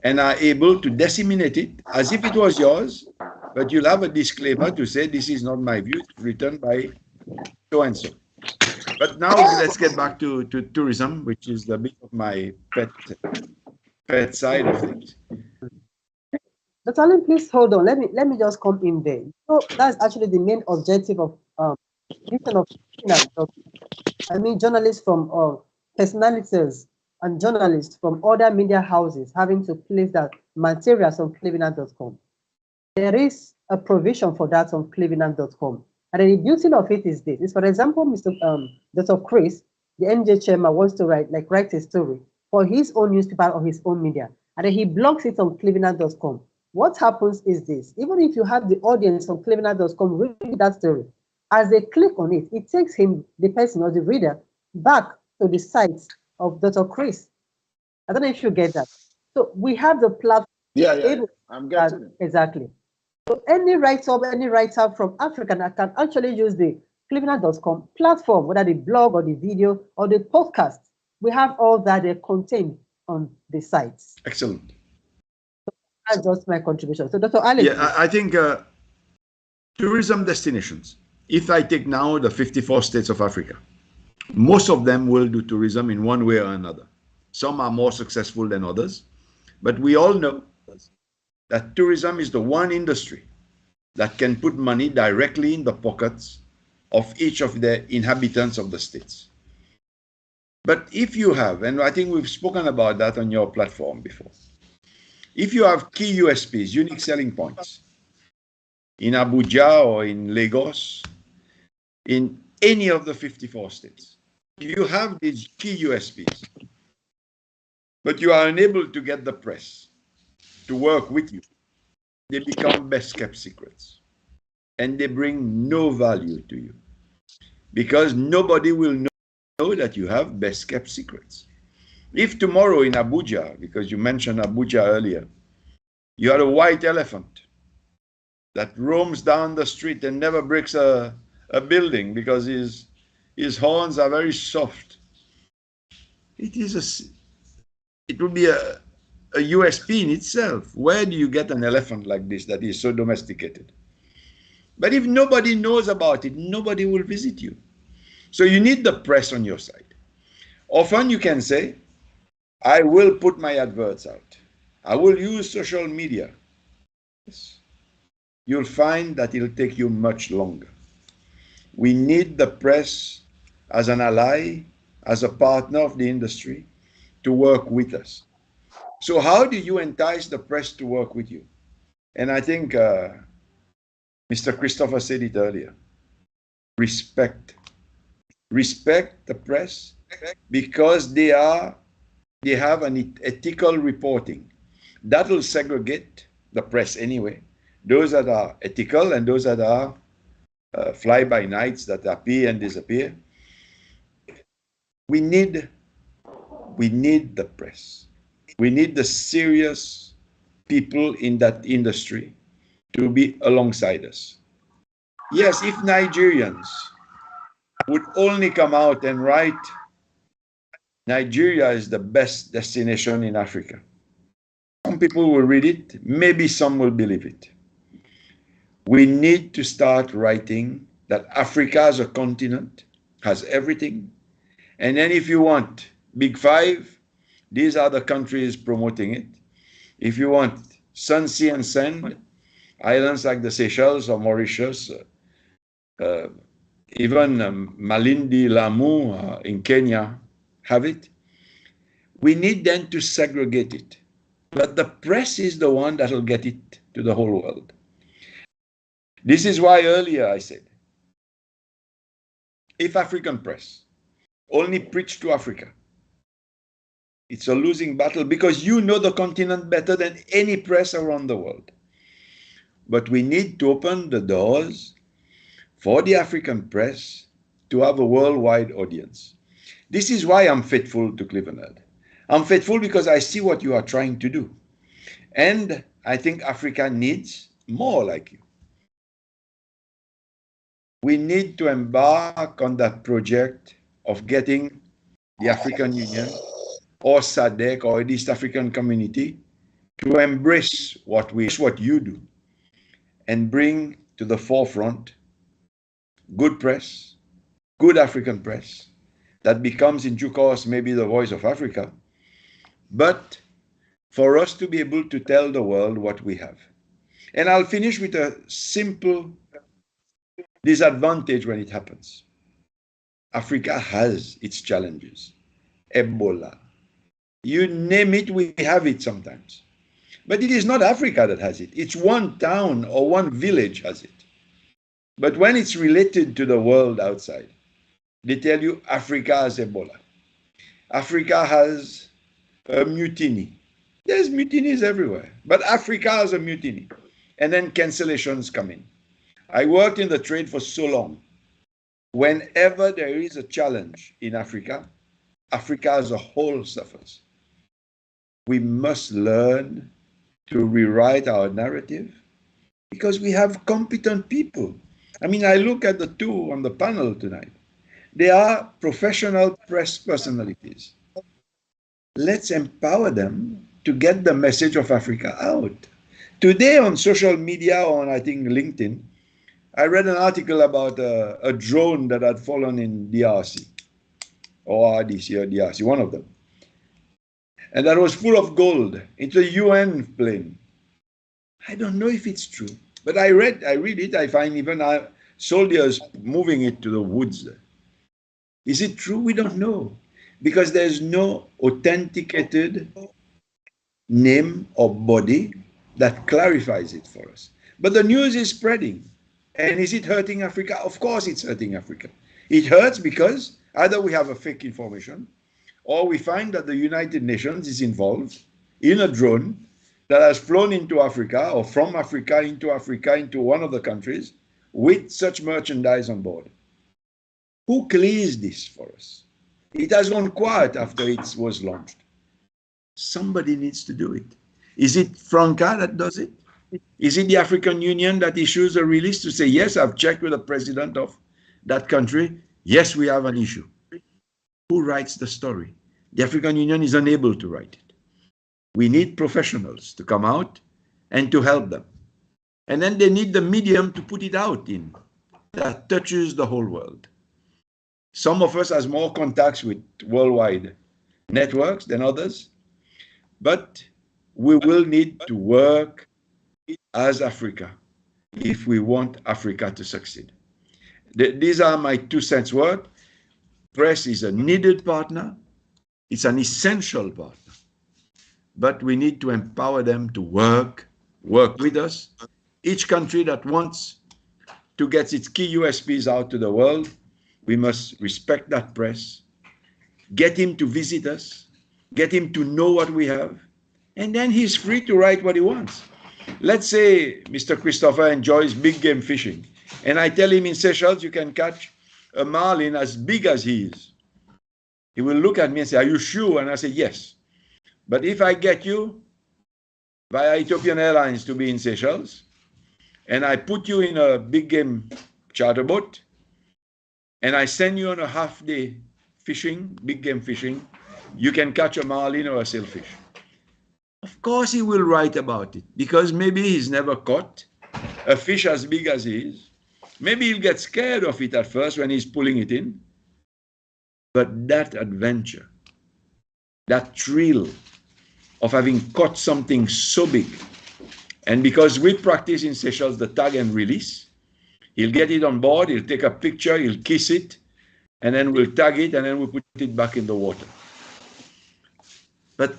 and are able to disseminate it as if it was yours, but you'll have a disclaimer to say this is not my view, it's written by so and so. But now let's get back to tourism, which is the bit of my pet side of things. Dr. Allen, please hold on. Let me just come in there. So that's actually the main objective of I mean, journalists from personalities and journalists from other media houses having to place that materials on Clevenard.com. There is a provision for that on Clevenard.com. And the beauty of it is this. Is, for example, Dr. Chris, the NJ chairman, wants to write a story for his own newspaper or his own media, and then he blogs it on Clevenard.com. What happens is this: even if you have the audience on Clevenard.com read that story, as they click on it, it takes him, the person or the reader, back to the site of Dr. Chris. I don't know if you get that. So we have the platform. Yeah, I'm getting it. Exactly. So any writer from Africa can actually use the Clevenard.com platform, whether the blog or the video or the podcast. We have all that contained on the sites. Excellent. So that's just my contribution. So Dr. Alex. Yeah, I think tourism destinations, if I take now the 54 states of Africa, most of them will do tourism in one way or another. Some are more successful than others, but we all know that tourism is the one industry that can put money directly in the pockets of each of the inhabitants of the states. But if you have, and I think we've spoken about that on your platform before, if you have key USPs, unique selling points, in Abuja or in Lagos, in any of the 54 states. You have these key USPs, but you are unable to get the press to work with you. They become best kept secrets, and they bring no value to you because nobody will know that you have best kept secrets. If tomorrow in Abuja, because you mentioned Abuja earlier, you had a white elephant that roams down the street and never breaks a building because his horns are very soft, it would be a USP in itself. Where do you get an elephant like this that is so domesticated? But if nobody knows about it, nobody will visit you. So you need the press on your side. Often you can say, I will put my adverts out. I will use social media. Yes. You'll find that it'll take you much longer. We need the press as an ally, as a partner of the industry, to work with us. So how do you entice the press to work with you? And I think Mr. Christopher said it earlier. Respect. Respect the press because they have an ethical reporting. That will segregate the press anyway. Those that are ethical and those that are fly-by-nights that appear and disappear. We need the press. We need the serious people in that industry to be alongside us. Yes, if Nigerians would only come out and write, Nigeria is the best destination in Africa. Some people will read it, maybe some will believe it. We need to start writing that Africa as a continent has everything. And then if you want Big Five, these are the countries promoting it. If you want sun, sea, and sand, islands like the Seychelles or Mauritius, even Malindi, Lamu in Kenya have it. We need then to segregate it. But the press is the one that will get it to the whole world. This is why earlier I said, if African press only preach to Africa, it's a losing battle because you know the continent better than any press around the world. But we need to open the doors for the African press to have a worldwide audience. This is why I'm faithful to Clevenard. I'm faithful because I see what you are trying to do. And I think Africa needs more like you. We need to embark on that project of getting the African Union or SADC or the East African Community to embrace what you do and bring to the forefront good press, good African press that becomes in due course maybe the voice of Africa, but for us to be able to tell the world what we have. And I'll finish with a simple disadvantage when it happens. Africa has its challenges. Ebola. You name it, we have it sometimes. But it is not Africa that has it. It's one town or one village has it. But when it's related to the world outside, they tell you Africa has Ebola. Africa has a mutiny. There's mutinies everywhere. But Africa has a mutiny. And then cancellations come in. I worked in the trade for so long. Whenever there is a challenge in Africa, Africa as a whole suffers. We must learn to rewrite our narrative because we have competent people. I mean, I look at the two on the panel tonight. They are professional press personalities. Let's empower them to get the message of Africa out. Today on social media, on I think LinkedIn, I read an article about a drone that had fallen in DRC, or RDC or DRC, one of them. And that was full of gold. It's a UN plane. I don't know if it's true, but I read it. I find even soldiers moving it to the woods. Is it true? We don't know because there's no authenticated name or body that clarifies it for us. But the news is spreading. And is it hurting Africa? Of course it's hurting Africa. It hurts because either we have a fake information, or we find that the United Nations is involved in a drone that has flown into Africa or from Africa into one of the countries with such merchandise on board. Who clears this for us? It has gone quiet after it was launched. Somebody needs to do it. Is it Franca that does it? Is it the African Union that issues a release to say, yes, I've checked with the president of that country. Yes, we have an issue. Who writes the story? The African Union is unable to write it. We need professionals to come out and to help them. And then they need the medium to put it out in that touches the whole world. Some of us has more contacts with worldwide networks than others, but we will need to work as Africa if we want Africa to succeed. These are my 2 cents worth. Press is a needed partner. It's an essential partner. But we need to empower them to work with us. Each country that wants to get its key USPs out to the world, we must respect that press, get him to visit us, get him to know what we have, and then he's free to write what he wants. Let's say Mr. Christopher enjoys big game fishing, and I tell him in Seychelles you can catch a marlin as big as he is. He will look at me and say, are you sure? And I say, yes. But if I get you via Ethiopian Airlines to be in Seychelles, and I put you in a big game charter boat, and I send you on a half-day fishing, big game fishing, you can catch a marlin or a sailfish. Of course he will write about it, because maybe he's never caught a fish as big as he is. Maybe he'll get scared of it at first when he's pulling it in. But that adventure, that thrill of having caught something so big, and because we practice in Seychelles the tag and release, he'll get it on board, he'll take a picture, he'll kiss it, and then we'll tag it, and then we'll put it back in the water. But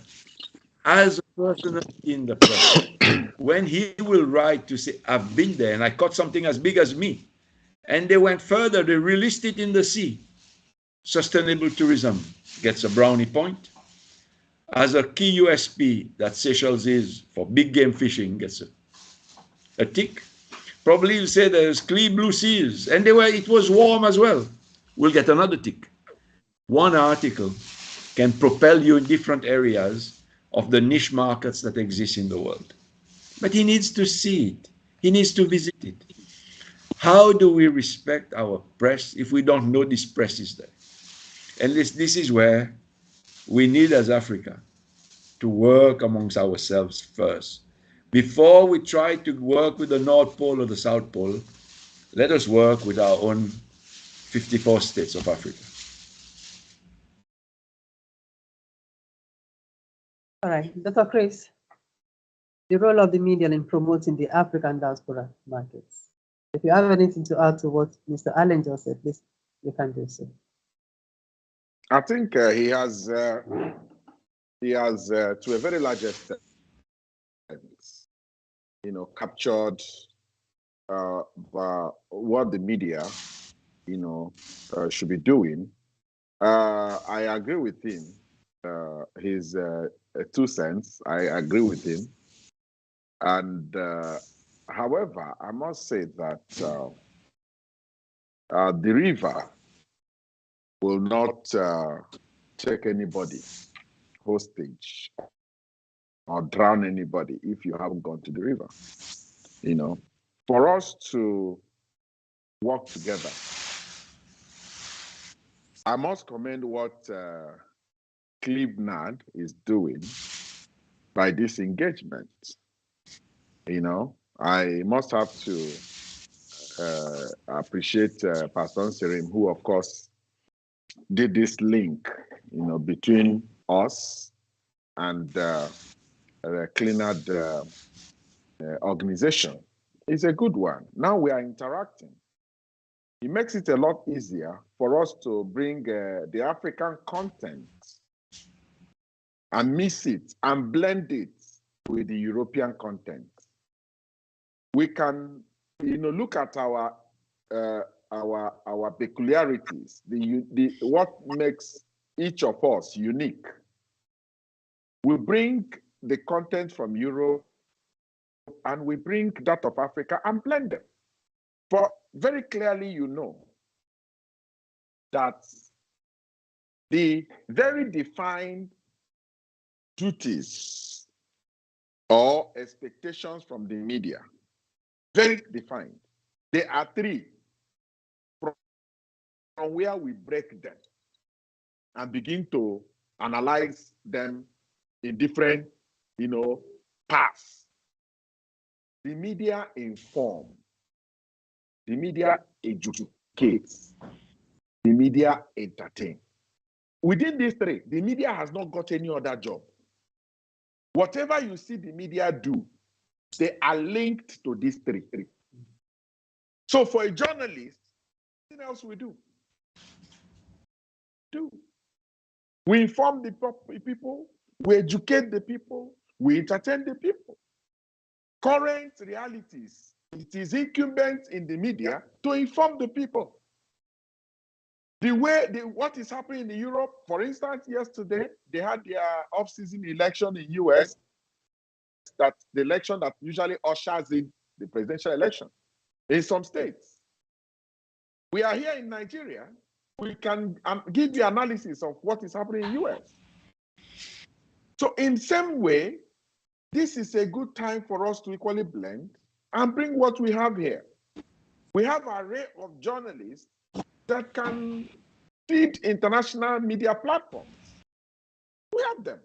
as a person in the press, when he will write to say, I've been there and I caught something as big as me, and they went further, they released it in the sea, sustainable tourism gets a brownie point. As a key USP that Seychelles is for big game fishing gets a tick. Probably you'll say there's clear blue seas, and it was warm as well. We'll get another tick. One article can propel you in different areas of the niche markets that exist in the world. But he needs to see it. He needs to visit it. How do we respect our press if we don't know this press is there? And this is where we need, as Africa, to work amongst ourselves first. Before we try to work with the North Pole or the South Pole, let us work with our own 54 states of Africa. All right, Dr. Chris, the role of the media in promoting the African diaspora markets. If you have anything to add to what Mr. Allen just said, please, you can do so. I think he has, to a very large extent, captured what the media, should be doing. I agree with him. His 2 cents, I agree with him. And however, I must say that the river will not take anybody hostage or drown anybody if you haven't gone to the river. For us to work together, I must commend what Clevenard is doing by this engagement. I must have to appreciate Pastor Nserim, who, of course, did this link, between us and the Clevenard organization. It's a good one. Now we are interacting. It makes it a lot easier for us to bring the African content and mix it and blend it with the European content. we can, look at our peculiarities, what makes each of us unique. We bring the content from Europe and we bring that of Africa and blend them. For very clearly, that the very defined duties or expectations from the media, very defined. There are three from where we break them and begin to analyze them in different, paths. The media inform, the media educates, the media entertain. Within these three, the media has not got any other job. Whatever you see the media do, they are linked to these three. So for a journalist, nothing else we do. We inform the people, we educate the people, we entertain the people. Current realities, it is incumbent in the media to inform the people. What is happening in Europe, for instance, yesterday, they had their off-season election in US, that's the election that usually ushers in the presidential election in some states. We are here in Nigeria, we can give you analysis of what is happening in US. So in some way, this is a good time for us to equally blend and bring what we have here. We have an array of journalists that can feed international media platforms. We have them,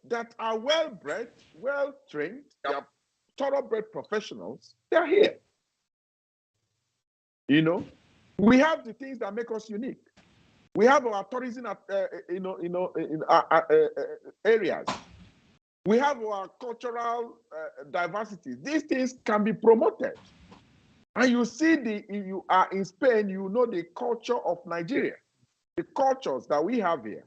that are well-bred, well-trained, they are thoroughbred professionals. They're here. We have the things that make us unique. We have our tourism, areas. We have our cultural diversity. These things can be promoted. And you see, you are in Spain, you know the culture of Nigeria, the cultures that we have here,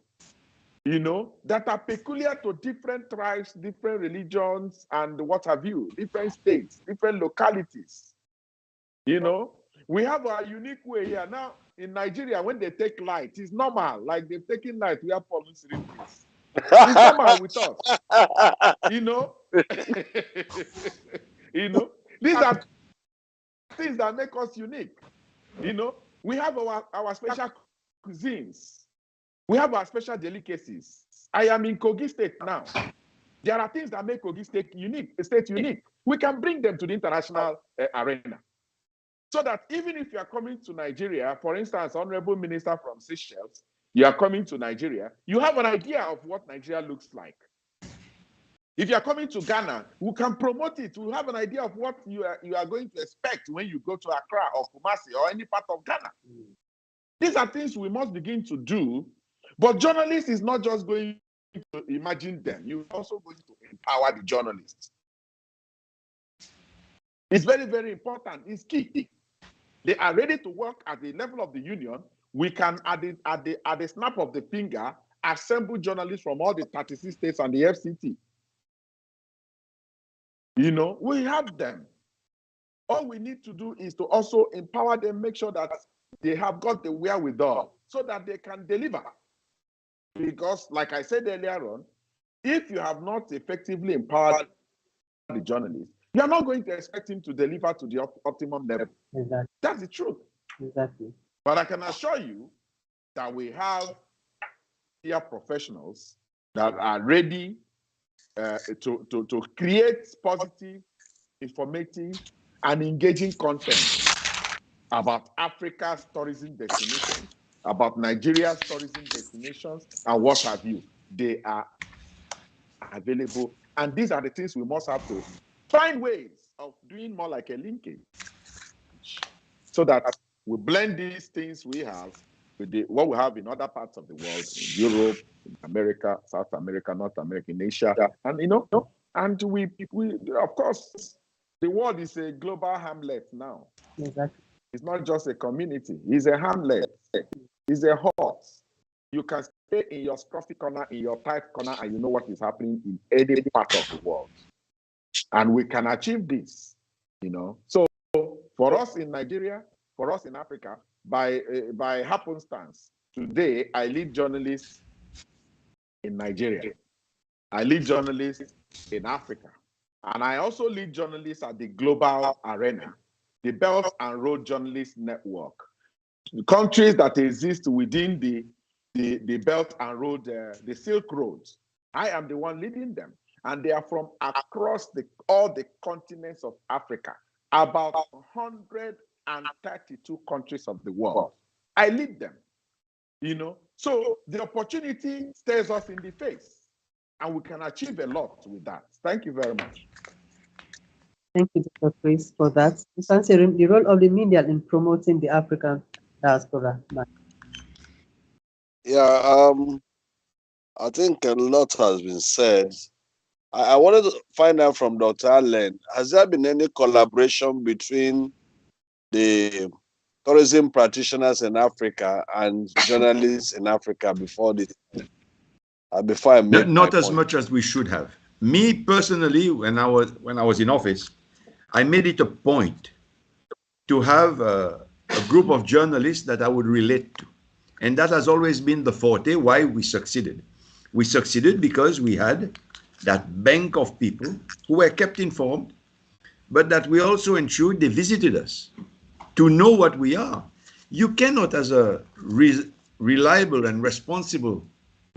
that are peculiar to different tribes, different religions, and what have you, different states, different localities. We have our unique way here. Now, in Nigeria, when they take light, it's normal. Like they've taken light, we have problems with this. It's normal with us. These are things that make us unique. We have our special cuisines. We have our special delicacies. I am in Kogi State now. There are things that make Kogi State unique. We can bring them to the international arena. So that even if you are coming to Nigeria, for instance, Honorable Minister from Seychelles, you are coming to Nigeria, you have an idea of what Nigeria looks like. If you are coming to Ghana, we can promote it. We have an idea of what you are going to expect when you go to Accra or Kumasi or any part of Ghana. These are things we must begin to do. But journalists is not just going to imagine them. You're also going to empower the journalists. It's very, very important. It's key. They are ready to work at the level of the union. We can, at the snap of the finger, assemble journalists from all the 36 states and the FCT. We have them. All we need to do is to also empower them, make sure that they have got the wherewithal so that they can deliver. Because, like I said earlier on, if you have not effectively empowered the journalist, you are not going to expect him to deliver to the optimum level. Exactly. That's the truth. Exactly. But I can assure you that we have media professionals that are ready to create positive, informative, and engaging content about Africa's tourism destinations, about Nigeria's tourism destinations, and what have you. They are available. And these are the things we must have to find ways of doing more like a linkage so that we blend these things we have with what we have in other parts of the world, in Europe, in America, South America, North America, in Asia. And, and we of course, the world is a global hamlet now. Exactly. It's not just a community. It's a hamlet. It's a hut. You can stay in your scruffy corner, in your tight corner, and you know what is happening in any part of the world. And we can achieve this, So for us in Nigeria, for us in Africa, by happenstance, today I lead journalists in Nigeria. I lead journalists in Africa. And I also lead journalists at the global arena, the Belt and Road Journalist Network. The countries that exist within the Belt and Road, the Silk Roads. I am the one leading them. And they are from across all the continents of Africa, about 132 countries of the world. I lead them, So the opportunity stares us in the face, and we can achieve a lot with that. Thank you very much. Thank you, Dr. Chris, for that. The role of the media in promoting the African diaspora. Yeah, I think a lot has been said. I wanted to find out from Dr. Allen, has there been any collaboration between the tourism practitioners in Africa and journalists in Africa before I make not my as point? much as we should have. Me personally, when I was in office, I made it a point to have a group of journalists that I would relate to. And that has always been the forte why we succeeded. We succeeded because we had that bank of people who were kept informed, but that we also ensured they visited us to know what we are. You cannot, as a reliable and responsible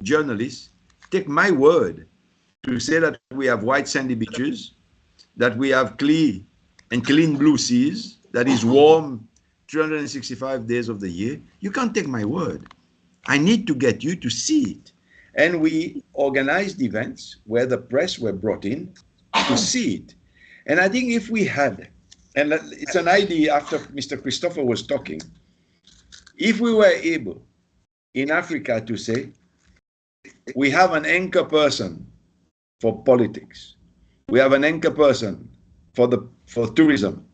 journalist, take my word to say that we have white sandy beaches, that we have clean blue seas, that is warm 365 days of the year. You can't take my word. I need to get you to see it. And we organized events where the press were brought in to see it. And I think if we had, and it's an idea after Mr. Christopher was talking, if we were able in Africa to say, we have an anchor person for politics, we have an anchor person for tourism,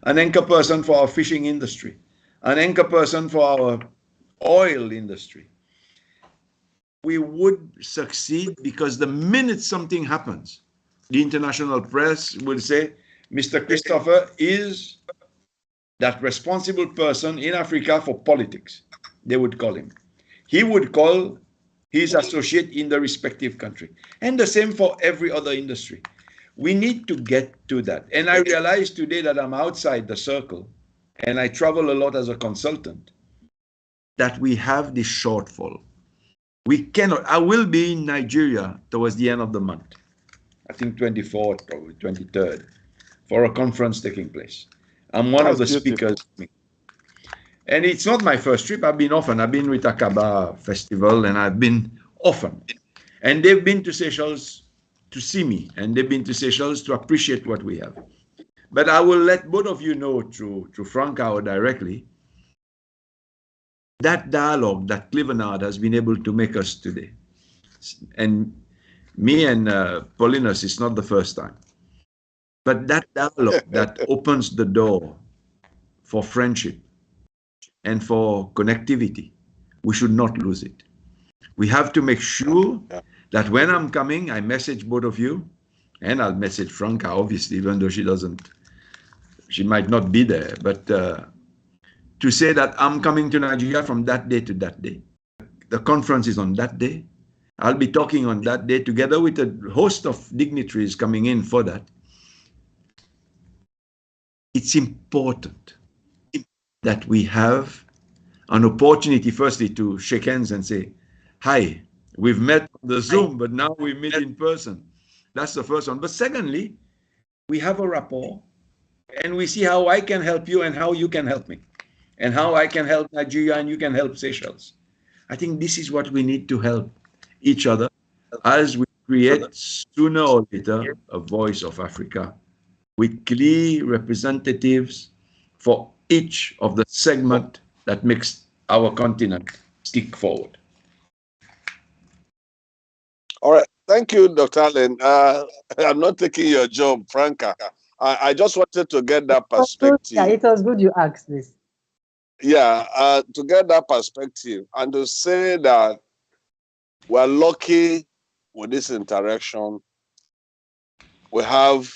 an anchor person for our fishing industry, an anchor person for our oil industry, we would succeed, because the minute something happens, the international press will say, Mr. Christopher is that responsible person in Africa for politics. They would call him. He would call his associate in the respective country. And the same for every other industry. We need to get to that. And I realize today that I'm outside the circle, and I travel a lot as a consultant, that we have this shortfall. We cannot. I will be in Nigeria towards the end of the month, I think 24th, probably 23rd, for a conference taking place. I'm one of the speakers. And it's not my first trip. I've been often. I've been with Akaba Festival, and I've been often. And they've been to Seychelles to see me, and they've been to Seychelles to appreciate what we have. But I will let both of you know through Franca or directly, that dialogue that Clevenard has been able to make us today. And me and Paulinus, it's not the first time. But that dialogue that opens the door for friendship and for connectivity, we should not lose it. We have to make sure that when I'm coming, I message both of you, and I'll message Franca, obviously, even though she might not be there, but to say that I'm coming to Nigeria from that day to that day. The conference is on that day. I'll be talking on that day together with a host of dignitaries coming in for that. It's important that we have an opportunity, firstly, to shake hands and say, hi, we've met on the Zoom, but now we meet in person. That's the first one. But secondly, we have a rapport, and we see how I can help you and how you can help me, and how I can help Nigeria and you can help Seychelles. I think this is what we need to help each other as we create, sooner or later, a voice of Africa with clear representatives for each of the segment that makes our continent stick forward. All right. Thank you, Dr. Allen. I'm not taking your job, Franca. I just wanted to get that perspective. Yeah, it was good you asked this. Yeah, to get that perspective and to say that we're lucky with this interaction. we have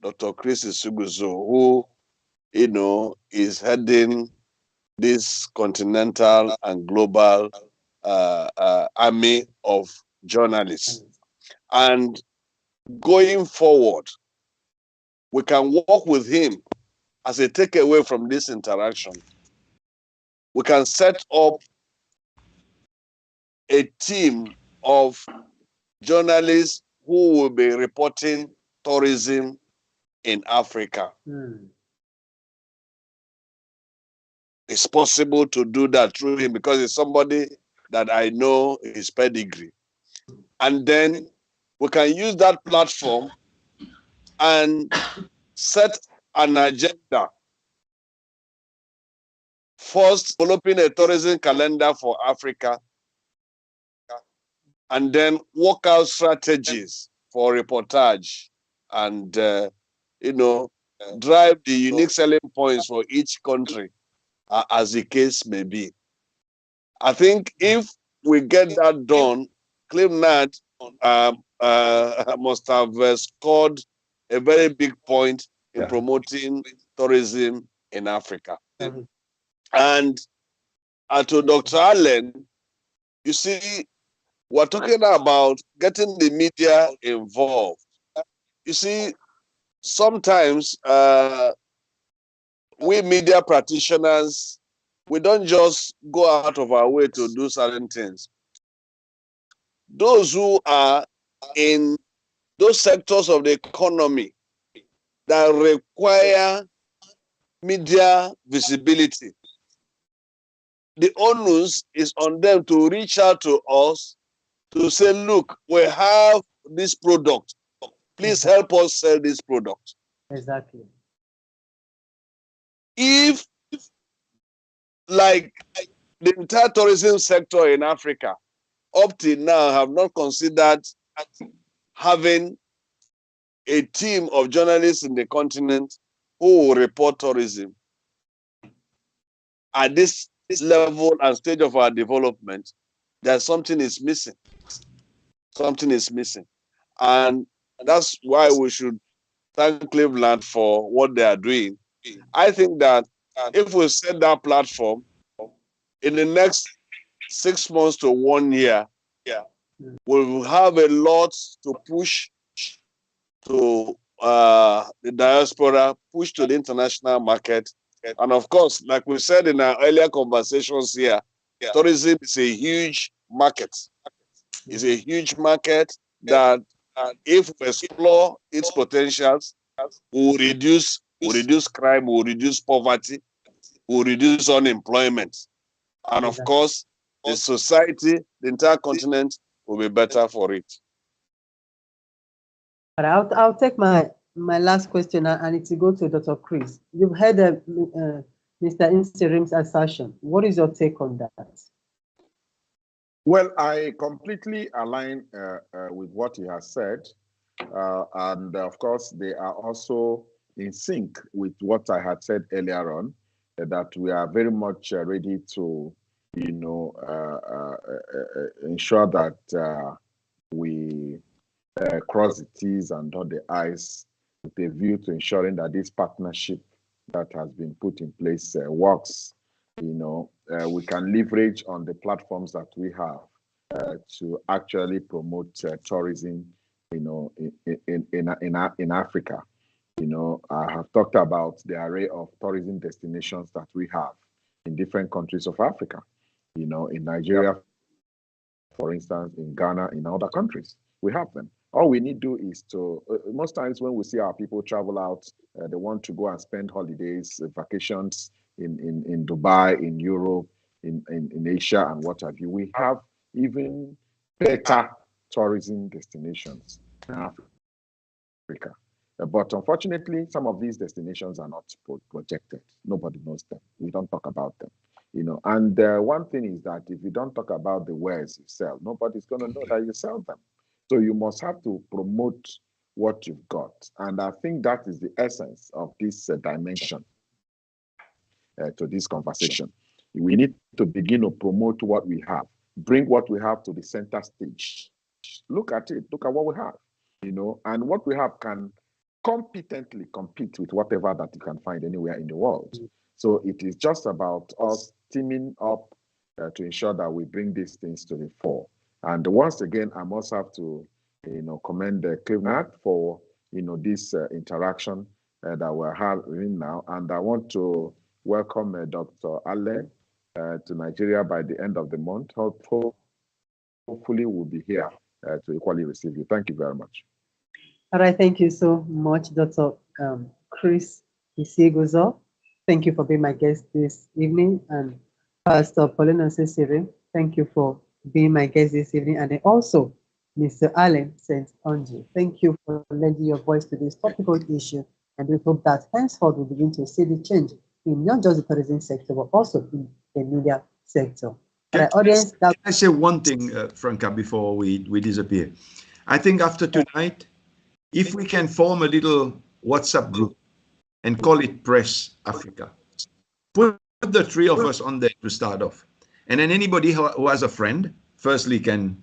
Dr. Chris Isuguzo, who, is heading this continental and global army of journalists. And going forward, we can work with him as a takeaway from this interaction. We can set up a team of journalists who will be reporting tourism in Africa. It's possible to do that through him because it's somebody that I know his pedigree. And then we can use that platform and set an agenda. First, developing a tourism calendar for Africa, and then work out strategies for reportage and, drive the unique selling points for each country, as the case may be. I think if we get that done, Clevenard must have scored a very big point in promoting tourism in Africa. And to Dr. Allen, you see, we're talking about getting the media involved. You see, sometimes we media practitioners, we don't just go out of our way to do certain things. Those who are in those sectors of the economy that require media visibility, the onus is on them to reach out to us to say, look, we have this product. Please help us sell this product. Exactly. If, like the entire tourism sector in Africa, up till now, have not considered having a team of journalists in the continent who will report tourism at this level and stage of our development, that something is missing. Something is missing. And that's why we should thank Cleveland for what they are doing. I think that if we set that platform, in the next 6 months to 1 year, we will have a lot to push to the diaspora, push to the international market. And of course, like we said in our earlier conversations here, tourism is a huge market. It's a huge market that if we explore its potentials, will reduce crime, will reduce poverty, will reduce unemployment. And of course, the society, the entire continent will be better for it. But I'll take my last question and it will go to Dr. Chris. You've heard Mr. Inserim's assertion. What is your take on that? Well, I completely align with what he has said. And of course, they are also in sync with what I had said earlier on, that we are very much ready to, ensure that we cross the T's and dot the I's with a view to ensuring that this partnership that has been put in place works. We can leverage on the platforms that we have to actually promote tourism, in Africa. I have talked about the array of tourism destinations that we have in different countries of Africa. In Nigeria, for instance, in Ghana, in other countries, we have them. All we need to do is to, most times when we see our people travel out, they want to go and spend holidays, vacations in Dubai, in Europe, in Asia, and what have you. We have even better tourism destinations in Africa. But unfortunately, some of these destinations are not projected. Nobody knows them. We don't talk about them. And one thing is that if you don't talk about the wares you sell, nobody's going to know that you sell them. So you must have to promote what you've got. And I think that is the essence of this dimension to this conversation. We need to begin to promote what we have, bring what we have to the center stage. Look at it. Look at what we have. you know, and what we have can competently compete with whatever that you can find anywhere in the world. So it is just about us teaming up to ensure that we bring these things to the fore. And once again, I must have to, you know, commend Clevenard for, you know, this interaction that we're having now. And I want to welcome Dr. Allen to Nigeria by the end of the month. Hopefully we'll be here to equally receive you. Thank you very much. All right, thank you so much, Dr. Chris Isiegozo. Thank you for being my guest this evening. And Pastor Paulina Sesiri, thank you for being my guest this evening. And then also, Mr. Allen St. Onji, thank you for lending your voice to this topical issue. And we hope that henceforth we'll begin to see the change in not just the tourism sector, but also in the media sector. Can I say one thing, Franca, before we disappear? I think after tonight, if we can form a little WhatsApp group and call it Press Africa, put the three of us on there to start off. And then anybody who has a friend, firstly can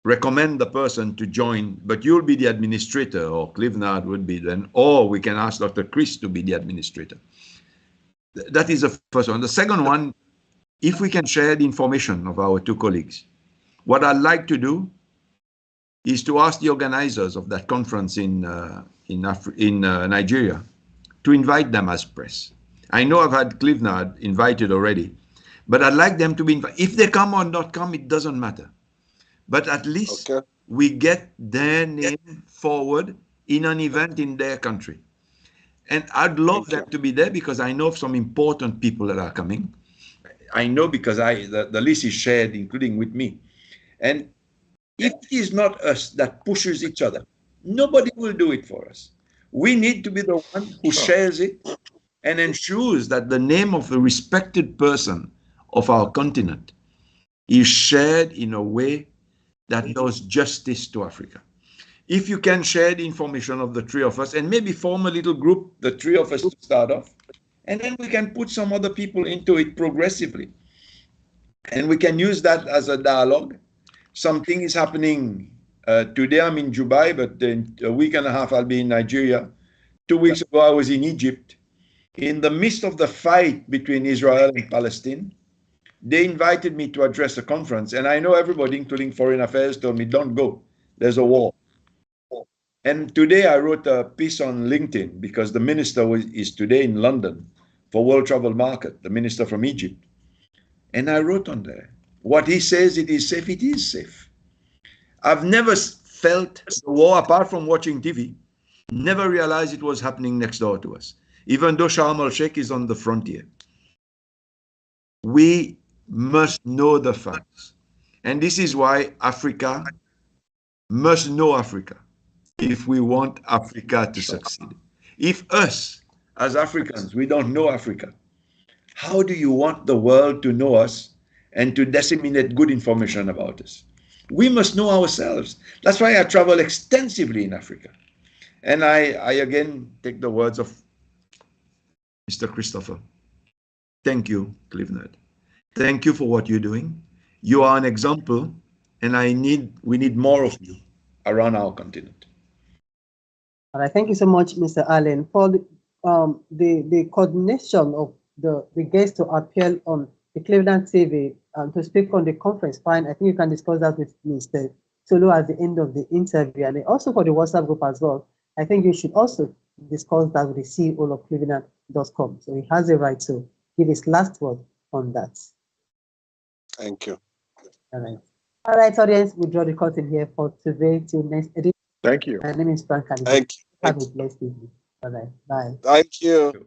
recommend the person to join, but you'll be the administrator, or Clevenard would be then, or we can ask Dr. Chris to be the administrator. That is the first one. The second one, if we can share the information of our two colleagues. What I'd like to do is to ask the organizers of that conference in Nigeria to invite them as press. I know I've had Clevenard invited already, but I'd like them to be invited. If they come or not come, it doesn't matter. But at least we get their name forward in an event in their country. And I'd love them to be there because I know of some important people that are coming. I know because the list is shared, including with me. And if it is not us that pushes each other, nobody will do it for us. We need to be the one who shares it and ensures that the name of a respected person of our continent is shared in a way that does justice to Africa. If you can share the information of the three of us and maybe form a little group, the three of us to start off, and then we can put some other people into it progressively. And we can use that as a dialogue. Something is happening. Today I'm in Dubai, but in a week and a half I'll be in Nigeria. 2 weeks ago I was in Egypt. In the midst of the fight between Israel and Palestine, they invited me to address a conference. And I know everybody, including Foreign Affairs, told me, don't go. There's a war. And today I wrote a piece on LinkedIn because the minister is today in London for World Travel Market, the minister from Egypt. And I wrote on there, what he says it is safe, it is safe. I've never felt the war, apart from watching TV, never realized it was happening next door to us, even though Sharm el-Sheikh is on the frontier. We must know the facts. And this is why Africa must know Africa if we want Africa to succeed. If us, as Africans, we don't know Africa, how do you want the world to know us and to disseminate good information about us? We must know ourselves. That's why I travel extensively in Africa. And I again take the words of Mr. Christopher. Thank you, Clevenard. Thank you for what you're doing. You are an example, and we need more of you around our continent. All right, thank you so much, Mr. Allen, for the coordination of the guests to appear on the Cleveland TV to speak on the conference. Fine, I think you can discuss that with Mr. Tolu at the end of the interview, and also for the WhatsApp group as well. I think you should also discuss that with the CEO of Clevenard.com. So he has a right to give his last word on that. Thank you. All right, audience, we draw the curtain here for today till next edition. Thank you. My name is Frank. Thank you. Have a blessed evening. All right, bye. Thank you.